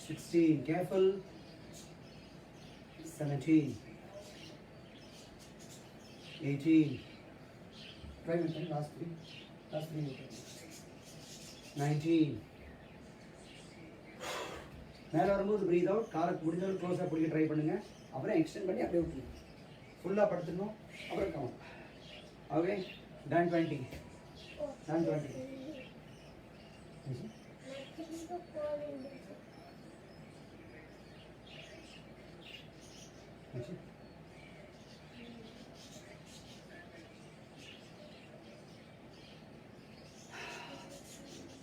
16 careful 17 18 try one time last three 19 மேலே வரும்போது breath out காலை முடிஞ்சளவு க்ளோஸாக பிடிக்க ட்ரை பண்ணுங்க. அப்புறம் எக்ஸ்டெண்ட் பண்ணி அப்படியே விட்டுருங்க. ஃபுல்லாக படுத்துடணும். அப்புறம் கவுண்ட். ஓகே டன் 20 டன் 20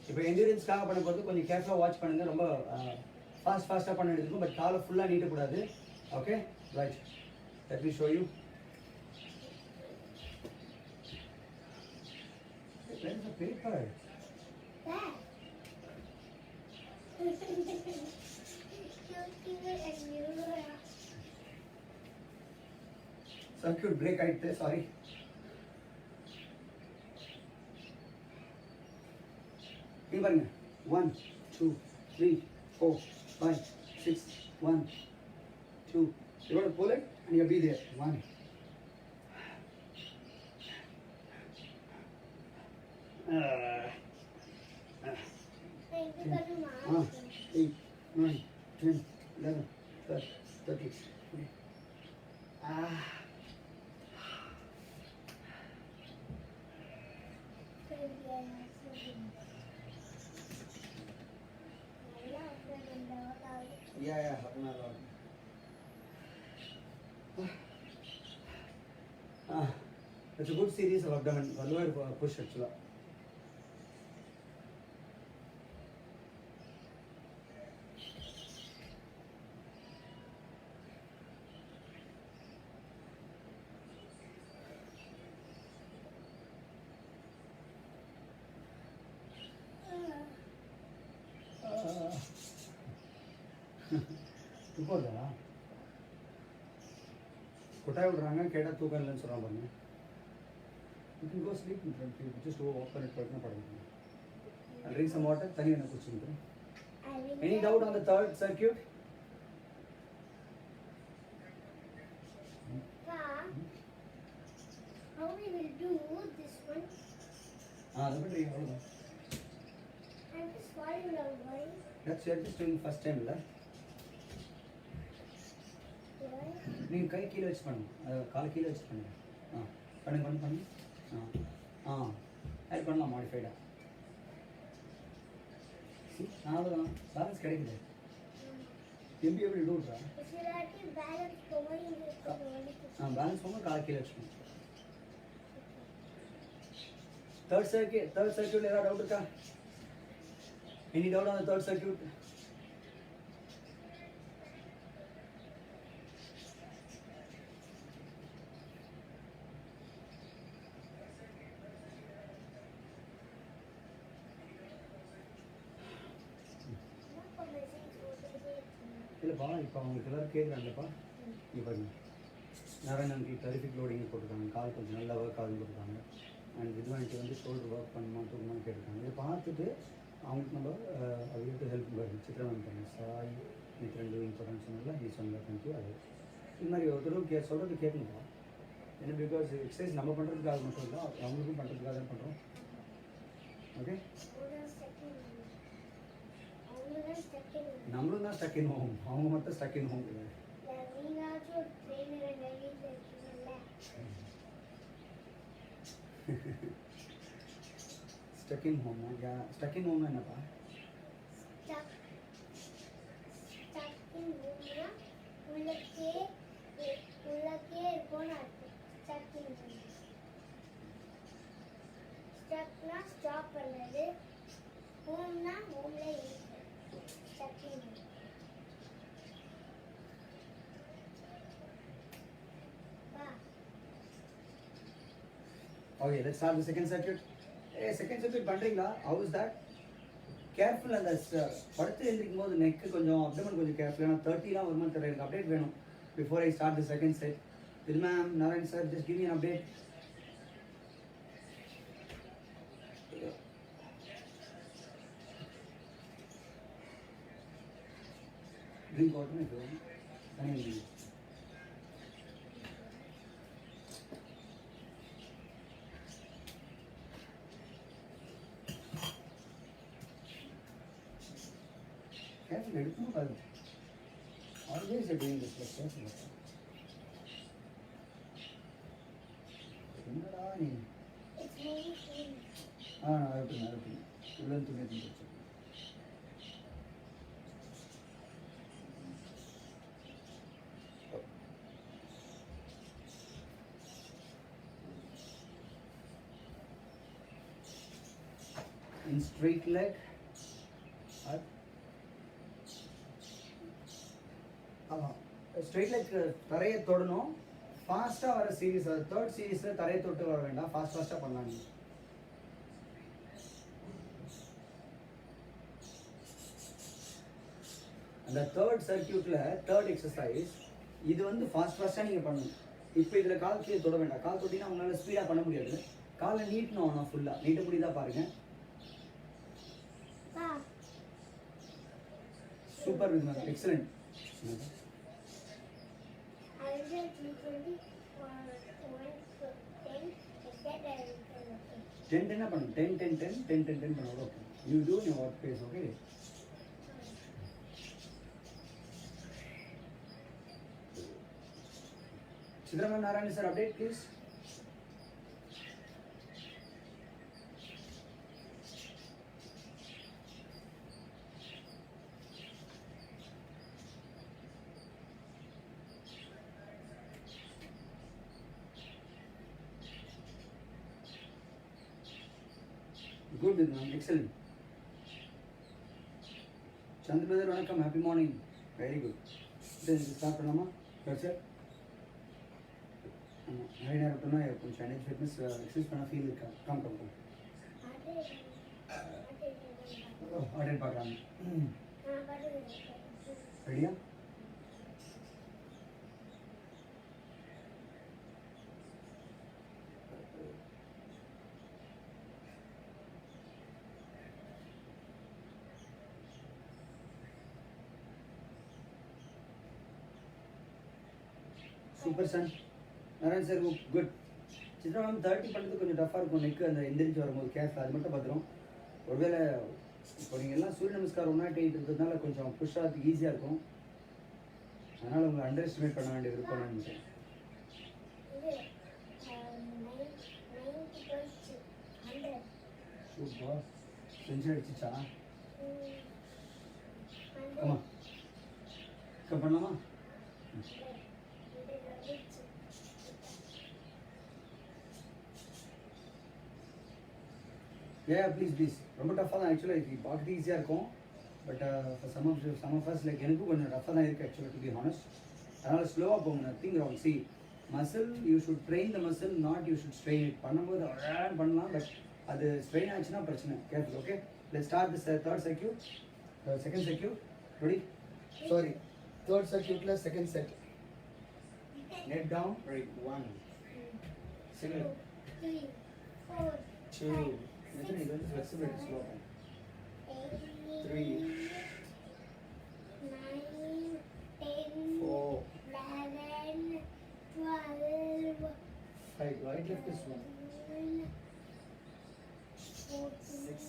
இப்போ என்ஜூரன்ஸ்க்காக பண்ண போகிறது கொஞ்சம் கேர்ஃபுல்லாக வாட்ச் பண்ணுங்கள். ரொம்ப ஃபாஸ்ட்டாக பண்ண எடுத்துக்கும். பட் காலை ஃபுல்லாக நீட்டக்கூடாது. Okay right let me show you. Where's the paper? There. Circuit break ஆயிடுச்சு சாரி. இங்க பாருங்க 1 2 3 4 5 6 1 2 you want to pull it and you'll be there 1 8 9 10 11 12 13 Yeah, half an hour. It's a good series of abdomen, lower push actually. தூக்கம் இல்லையா? கொட்டாய் விடுறாங்க கேட்டால் தூக்கம் இல்லைன்னு சொல்கிறாங்க பாருங்க. You can go sleep in front. You just go walk on it படுத்துனா படுங்க. I'll drink some water. தண்ணி என்ன குடிச்சுட்டு. Any doubt on the third circuit? How we will do this one? அது பண்ணுறீங்க அவ்வளோதான். I'm just falling down, right? That's you're just doing first time இல்லை? நீங்கள் கை கீழே வச்சு பண்ணுங்க. காலை கீழே வச்சு பண்ணுங்க. பண்ணு ஆட் பண்ணலாம் மாடிஃபைடாக. அவ்வளோதான் பேலன்ஸ் கிடைக்குது. எப்படி எப்படி டூட்ரா பேலன்ஸ் போகும்போது காலை கீழே வச்சுக்கணும். தேர்ட் சர்க்கியூட்ல ஏதாவது டவுட் இருக்கா? Any doubt on the third circuit? இல்லைப்பா இப்போ அவங்களுக்கு எல்லோரும் கேட்குறாங்கப்பா. இங்கே பாருங்க நரேனனுக்கு டெரிஃபிக் லோடிங் போட்டிருக்காங்க. கால் கொஞ்சம் நல்லா ஒர்க் ஆகுதுன்னு போட்டிருக்காங்க. அண்ட் வித்வானிக்கு வந்து ஷோல்டர் ஒர்க் பண்ணுமா தூக்கணும்னு கேட்டிருக்காங்க. இதை பார்த்துட்டு அவங்களுக்கு நம்ம அவையிட்டு ஹெல்ப் பாருங்க. சித்திரவன் பாருங்க சாய் இது ரெண்டு இம்பார்ட்டன்ஸ் சொன்னால he சொன்ன thank you அது இந்த மாதிரி ஒரு தடவை சொல்கிறது கேட்கணும்ப்பா ஏன்னா பிகாஸ் எக்ஸசைஸ் நம்ம பண்ணுறதுக்காக மட்டும் இல்லை அவங்களுக்கும் பண்ணுறதுக்காக தான் பண்ணுறோம் ஓகே நம்மளும் தான் ஸ்டக் இன் ஹோம் அவங்க மட்டும் ஸ்டக் இன் ஹோம் கிடையாது stuck in home stuck in ஹோம்னா என்னப்பா உள்ளக்கே இருக்கணும் ஸ்டக்னா ஸ்டாப் பண்ணது ஹோம்னா ஹோம்ல இருக்கு stucking Okay, let's start the second circuit. Hey, second circuit பண்றீங்களா? How is that? கேர்ஃபுல் அந்த படுத்து எழுந்திருக்கும் போது நெக்கு கொஞ்சம் அப்டமன் கொஞ்சம் கேர்ஃபுல் ஏன்னா 30லாம் வருமா தெரியல எனக்கு அப்டேட் வேணும் before I start the second set will ma'am Narayan sir just give me an update drink water if you want careful எடுக்கணும் பாரு always you're doing this like careful என்னடா நீ அறுப்பேன் உள்ள துணி வச்சு in straight leg up straight leg தரையை தொடணும் ஃபாஸ்ட்டாக வர சீரீஸ் அது தேர்ட் சீரீஸில் தரையை தொட்டு வர வேண்டாம் ஃபாஸ்ட்டாக பண்ணலாம் நீங்கள் அந்த தேர்ட் சர்க்கியூட்டில் தேர்ட் எக்ஸசைஸ் இது வந்து ஃபாஸ்ட்டாக நீங்கள் பண்ணணும் இப்போ இதில் கால் கீழே தொட வேண்டாம் கால் தொட்டினா உங்களால் ஸ்பீடாக பண்ண முடியாது காலை நீட்டணும் ஆனால் ஃபுல்லாக நீட்ட முடியுதா பாருங்கள் super with ma'am excellent ten டென்னா பண்ணும் 10 பண்ணுவோம் okay you do you work pace okay Chitra Narayan sir update please Good, ma'am. Excellent. Chandra brother, welcome. Happy morning. Very good. Then start பண்ணலாமா? That's it. நிறைய நேரம் பண்ணா கொஞ்சம் எனர்ஜி ஃபிட்னஸ் எக்ஸசைஸ் பண்ண feel இருக்கா கம் அட்டெண்ட் பார்க்கலாம் ரெடியா சூப்பர் சன் Narayan sir good Chitra ma'am 30 பண்ணுறது கொஞ்சம் டஃப்பாக இருக்கும் நெக்கு அந்த எந்திரிச்சு வரும்போது கேர்ஃபுல் அது மட்டும் பார்த்துரும் ஒருவேளை இப்போ நீங்கள் எல்லாம் சூரிய நமஸ்காரம் 108 இருக்கிறதுனால கொஞ்சம் புஷ் ஆகிறதுக்கு ஈஸியாக இருக்கும் அதனால் உங்களை அண்டர் எஸ்டிமேட் பண்ண வேண்டியது இருக்கும்னு நினைச்சேன் சூப்பர் செஞ்சு அடிச்சிச்சா ஆமா பண்ணலாமா ப்ளீஸ் ரொம்ப டஃப்பாக தான் ஆக்சுவலாக இது பார்க்குறது ஈஸியாக இருக்கும் but some of us like எனக்கும் கொஞ்சம் டஃப்பாக தான் இருக்குது ஆக்சுவலாக டு பி ஹானஸ்ட் அதனால் ஸ்லோவாக போங்க nothing wrong see muscle you should train the muscle not you should strain it பண்ணும்போது பண்ணலாம் பட் அது ஸ்ட்ரெயின் ஆச்சுன்னா பிரச்சனை careful okay let's start this third circuit second circuit ready sorry third சர்க்யூட்டில் second set net down right 1 2 2 Imagine you don't flexibility slow. 3 9 12, 5. Right, left is 1. 13, 14, 6,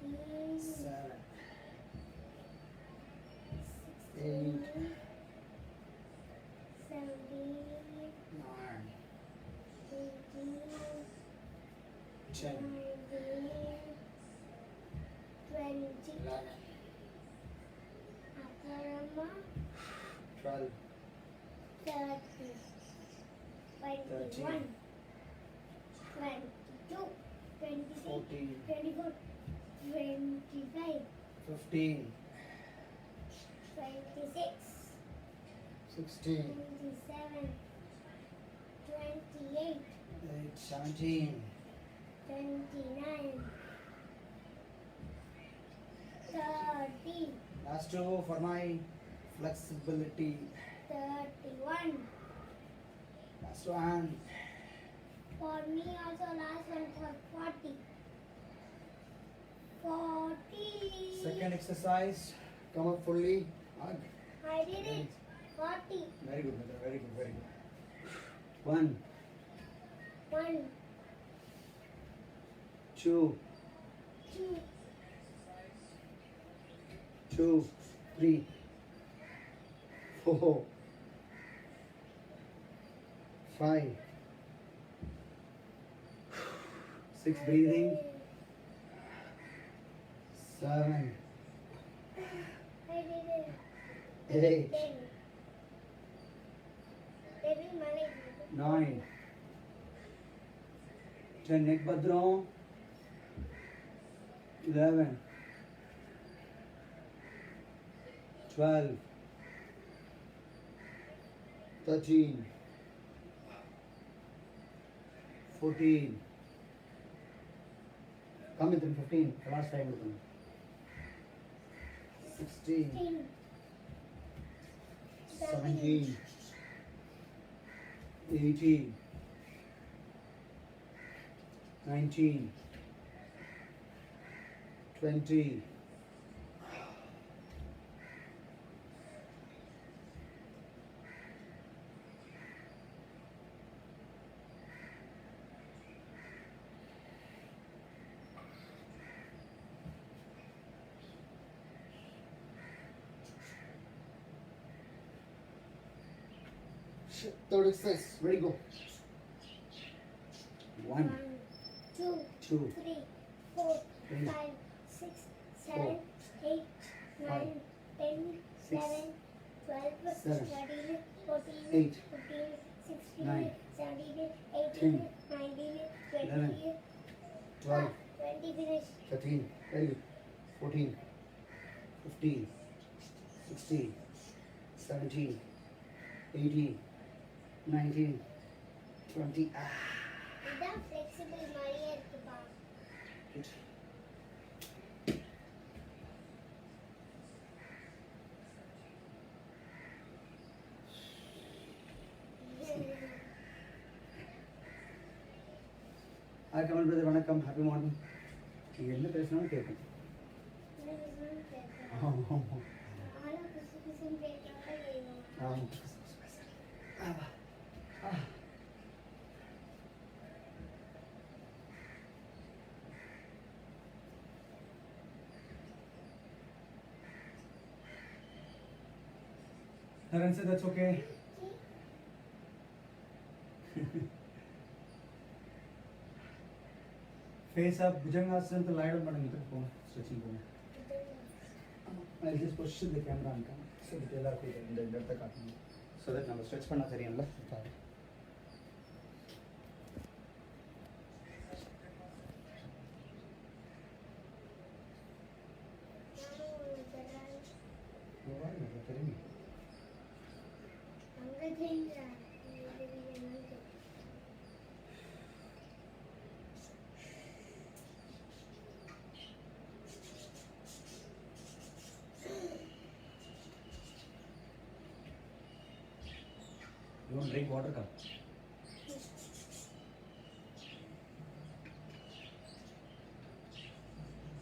15, 7, 16, 8, 17, 9, 18, 10, 19, 20. 11, Akarama, 12, 30, 13, 21, 22, 23, 14, 24, 25, 15, 26, 16, 27, 28, 17, 29, 30, last two for my flexibility. 31. Last one. For me also last one for 40. 40. Second exercise. Come up fully. Hug. I did it. 40. Very good, Mitra. Very good, very good. 1, 1, 2, 2, 2, 3, 4, 5, 6, breathing, 7, I did it. 8, 10. Baby, money. 9, 10, neck badron, 11, 12, 13, 14, come in 15, the last time with them. 16, 16, 17, 18, 19, 20, third exercise, ready, go. 1, 1, 2, 2, 3, 4, 3, 5, 6, 7, 8, 9, 5, 10, 6, 11, 12, 7, 13, 14, 8, 15, 16, 9, 17, 10, 18, 19, 20, 11, 12, 20 finish. 13, very good. 14, 15, 16, 17, 18, 19, 20. இதான் flexible மாதிரியே இருக்குப்பா. Good. Hi, Kamal brother, வணக்கம், happy morning. நீங்க என்ன பேசினாலும் கேட்கும். என்ன பேசணும்னு கேட்கல. ஆமா. ஆனா குசு குசுன்னு கேட்கறவங்க வேணும். ஆமா. Naren said that's okay. Face up, Bhujangasana to lie down பண்ணுங்க போங்க ஸ்ட்ரெச்சிங் போங்க. I'll just position the camera and come. So that எல்லாருக்கும் இந்த இடத்தை காட்டணும். So that நம்ம ஸ்ட்ரெச் பண்ணா தெரியும்ல. நானும் ஒரு தடவை தெரியும். அங்க தெரியுதா? இங்க தெரியலன்னு கேட்டேன். You want drink water cup?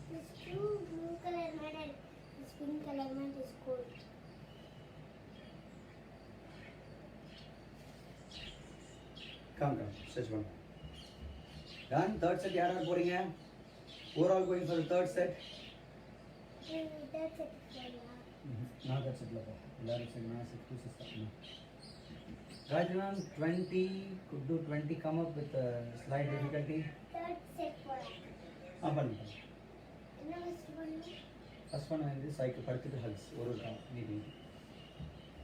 This blue color mat and this pink color mat is cool. Come, stretch one. Done. Third set, யார் யார் போறீங்க? Overall going for the third set. That's it for you. Now that's it. Let's say now 6 Gayatri ma'am, 20, could do 20 come up with a slight difficulty? Third set for us. பண்ணுங்க. என்ன first பண்ணு? First one வந்து cycle படுத்துட்டு hugs ஒரு meeting.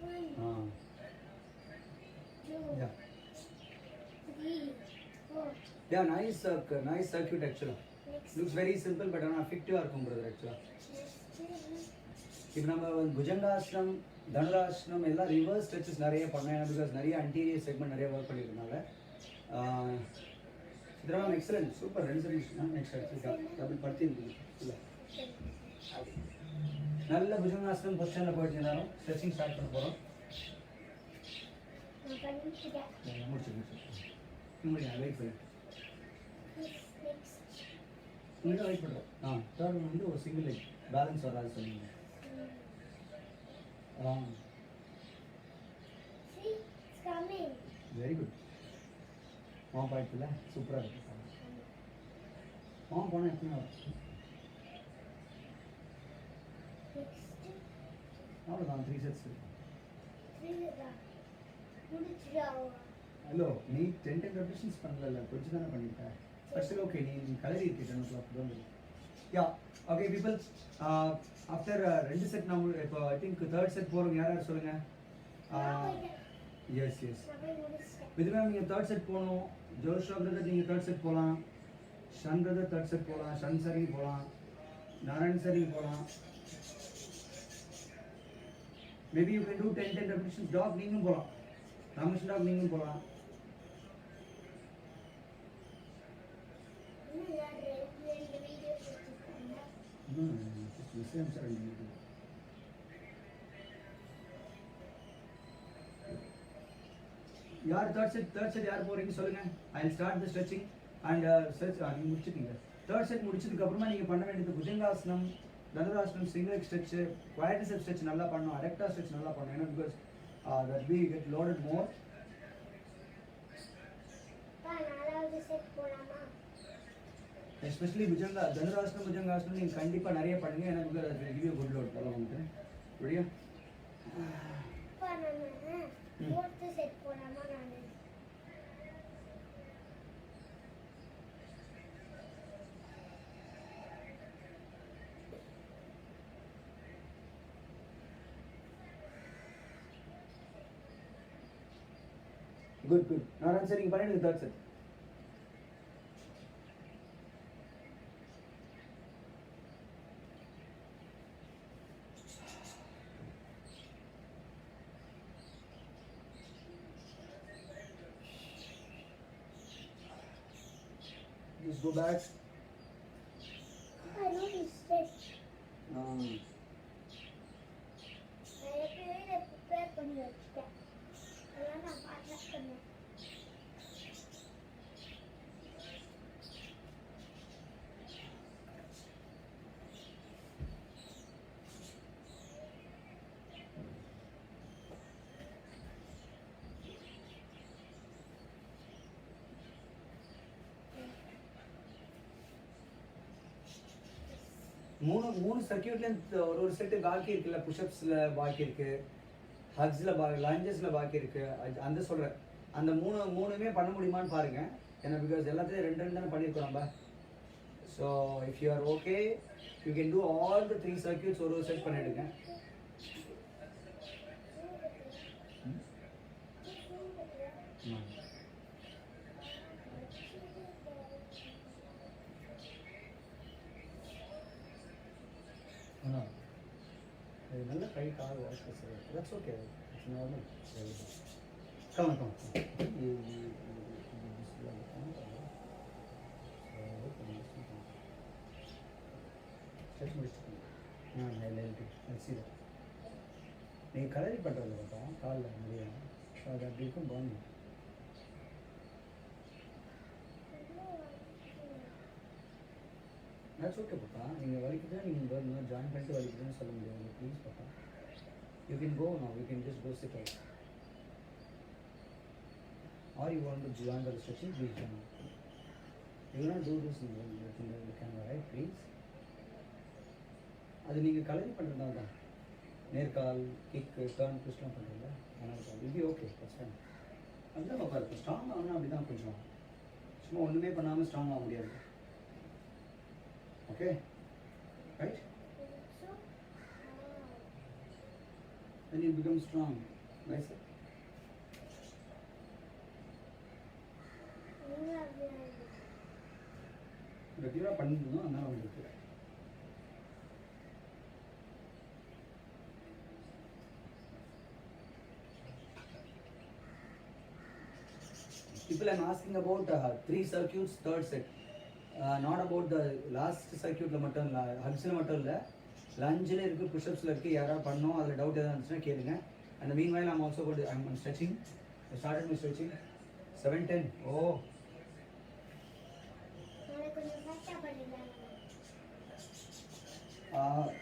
1, 2, Yeah. 3, 4. Yeah, nice circuit actually. Next. Looks very simple but effective இருக்கும் brother actually. Next. இப்போ நம்ம புஜங்காசனம் தனுராசனம் எல்லாம் ரிவர்ஸ் ஸ்ட்ரெச்சஸ் நிறைய பண்ணேன் பிகாஸ் நிறைய அன்டீரியர் செக்மெண்ட் நிறைய ஒர்க் பண்ணியிருக்கனால இதெல்லாம் excellent super 2 seconds next double படுத்தி இல்லை நல்ல புஜங்காசனம் பொசிஷனில் போயிட்டு இருந்தாலும் ஸ்ட்ரெச்சிங் ஸ்டார்ட் பண்ண போகிறோம் நான் பண்ணிட்டேன். முடிச்சு வெயிட் பண்ணு Next. உங்கள்கிட்ட வெயிட் பண்ணுறோம் தேர்ட் ஒன் வந்து ஒரு சிங்கிள் லெக் பேலன்ஸ் வராது சொன்னீங்க See, it's coming. Very good பாயிண்ட்ல சூப்பராக இருக்கு போனால் எத்தனை Next. அவ்வளோதான் 3 செட்ஸ் 3 தான். முடிச்சிடாவா? ஹலோ நீ 10 ரெபிஷன்ஸ் பண்ணல கொஞ்சம் தானே பண்ணிட்டேன் பட் ஓகே நீ கலரி இருக்கு 10 o'clock தான் yeah okay people after 2 set நம்ம இப்போ ஐ திங்க் தேர்ட் செட் போகிறோம் யார் யார் சொல்லுங்க எஸ் நான் போய் முடிச்சிட்டேன். விது மேம் நீங்கள் தேர்ட் செட் போகணும் ஜோஷா பிரதர் நீங்கள் தேர்ட் செட் போகலாம் ஷன் பிரதர் தேர்ட் செட் போகலாம் ஷன் சரிக்கு போகலாம் நாராயண் சரிக்கு போகலாம் maybe you can do 10 repetitions டாக் நீங்களும் போகலாம் ராமகிருஷ்ணன் டாக் நீங்களும் போகலாம் இன்னும் யார் ரெண்டு வீடியோஸ் வச்சிருக்காங்க? விஷயம் சார் யார் தேர்ட் செட் யார் போறீங்க சொல்லுங்க I will start the stretching and stretch நீங்க முடிச்சிட்டீங்க தேர்ட் செட் முடிச்சதுக்கு அப்புறமா நீங்க பண்ண வேண்டியது புஜங்காசனம் தனுராசனம் single leg stretch quadricep stretch நல்லா பண்ணணும் அடக்டா ஸ்ட்ரெச் நல்லா பண்ணணும் ஏன்னா because that we get loaded more பா, 4வது செட் போலாமா? எஸ்பெஷலி தனுராசனம் புஜங்காசனம் நீங்க கண்டிப்பா நிறைய பண்ணுங்க ஏன்னா பிகாஸ் அது give you good load தலை வந்து ரெடியா பா, நம்ம 4th செட் போலாமா நானு? குட் நான் சரி நீங்க பண்ணிடுங்க third set just go back I know this stretch. um, நான் எப்பவே இதை ப்ரிப்பேர் பண்ணி வச்சுட்டேன். அதெல்லாம் நான் ப்ராக்டிஸ் பண்ணேன். மூணு சர்க்கியூட்ல ஒரு செட்டு பாக்கி இருக்குல்ல புஷ்அப்ஸ்ல பாக்கி இருக்கு ஹக்ஸ்ல லஞ்சஸ்ல பாக்கி இருக்கு அந்த சொல்றேன் அந்த மூணுமே பண்ண முடியுமான்னு பாருங்க ஏன்னா பிகாஸ் எல்லாத்தையும் ரெண்டு தானே பண்ணியிருக்கோம் நம்ம so if you are okay you can do all the 3 circuits ஒரு செட் பண்ணிடுங்க நல்ல கை கால் wash that's okay it's normal come come stretch முடிச்சுட்டு நீங்கள் கலரி பண்ணுறது பார்த்தா காலில் நிறைய ஸோ அது அப்படி இருக்கும் பாருங்க தட்ஸ் ஓகே பாப்பா நீங்கள் வலிக்குதா நீங்கள் வரணும் ஜாயின் பண்ணிட்டு வலிக்குதுன்னு சொல்ல முடியாது ப்ளீஸ் பாப்பா you can go no you can just go sit out or you want to join the stretching, please join. You will not do this in the camera, right? Please. அது நீங்கள் கலரி பண்ணுறதுனால தான் நேர்கால் kick turn ட்விஸ்ட்லாம் பண்ணுறீங்களா அதனால் இது okay first time அதுதான் பாப்பா இருக்கும் ஸ்ட்ராங் ஆகணும் அப்படி தான் கொஞ்சம் சும்மா ஒன்றுமே பண்ணாமல் ஸ்ட்ராங் ஆக முடியாது okay right So, then you become strong nice ரெகுலராக பண்ணிருந்தோம் அதனால் உங்களுக்கு people I'm asking about 3 circuits third set not about the last circuit la mattum hugs la mattum illa lunge la irukku push ups la irukku yara pannom adha doubt edha irundhuchna kelunga and meanwhile I'm also going to I'm stretching I started my stretching 7:10 oh நாளைக்கு கொஞ்சம் ஃபாஸ்டா பண்ணிடலாம்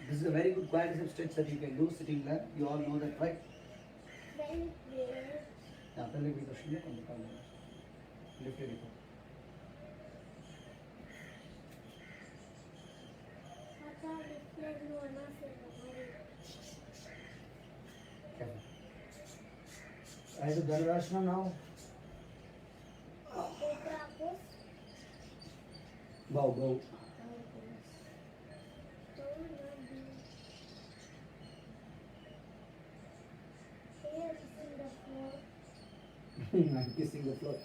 this is a very good quadricep stretch that you can do sitting there you all know that right very good पहले भी question है कौन काम lift देखो आता लिफ्ट लो ना फिर क्या I do Dhanurashna now cobra pose bow bow तो ना भी here is the floor I'm kissing the floor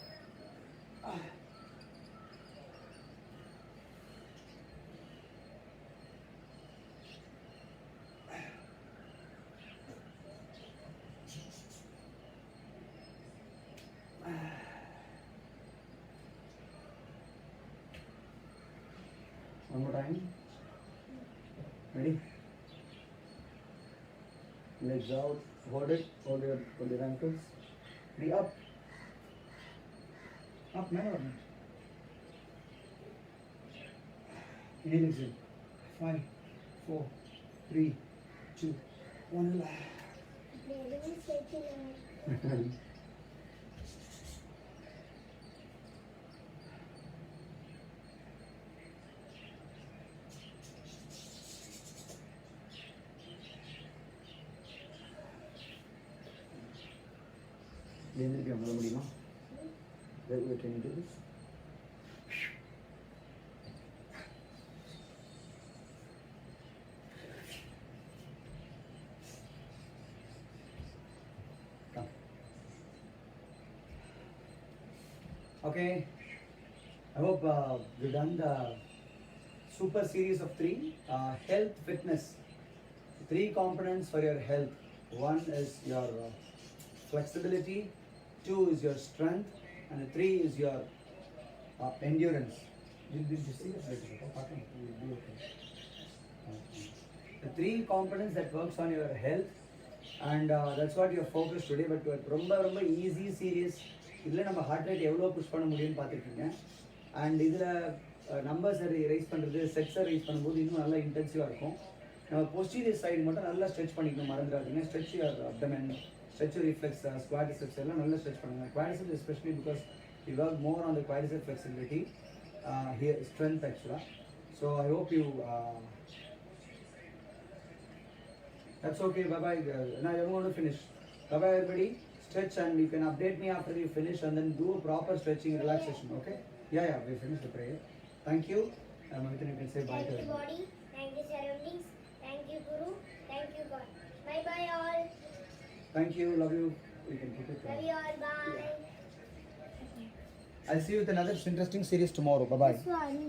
one more time ready legs out hold your ankles ready up man or not inhale exhale 5 4 3 2 1 Baby shaking எழுந்திருக்க பண்ண முடியுமா can you do this come okay I hope we've done the super series of 3 health fitness 3 components for your health one is your flexibility 2 is your strength and 3 is your endurance. Did you see that? You'll be okay. The 3 components that works on your health and that's what your focus today but ரொம்ப easy series இதில் நம்ம heart rate எவ்வளோ push பண்ண முடியும்னு பார்த்துருக்கீங்க and இதில் நம்பர்ஸை rice பண்ணுறது செட்ஸை ரைஸ் பண்ணும்போது இன்னும் நல்லா இன்டென்சிவாக இருக்கும் நம்ம posterior சைடு மட்டும் நல்லா ஸ்ட்ரெச் பண்ணிக்கணும் மறந்துடாதீங்க stretch your abdomen stretch your reflex quadriceps எல்லாம் நல்லா stretch பண்ணுங்க quadriceps especially because we work more on the quadricep flexibility here strength actually so I hope you that's okay bye bye now I'm going to finish bye bye everybody stretch and you can update me after you finish and then do a proper stretching relaxation okay yeah we finished the prayer thank you Mavithan you can say bye to Thank you everybody body, thank you surroundings, thank you Guru, thank you God. Bye bye all. thank you love you you can keep it Love you all. Bye. I'll see you with another interesting series tomorrow bye bye This one.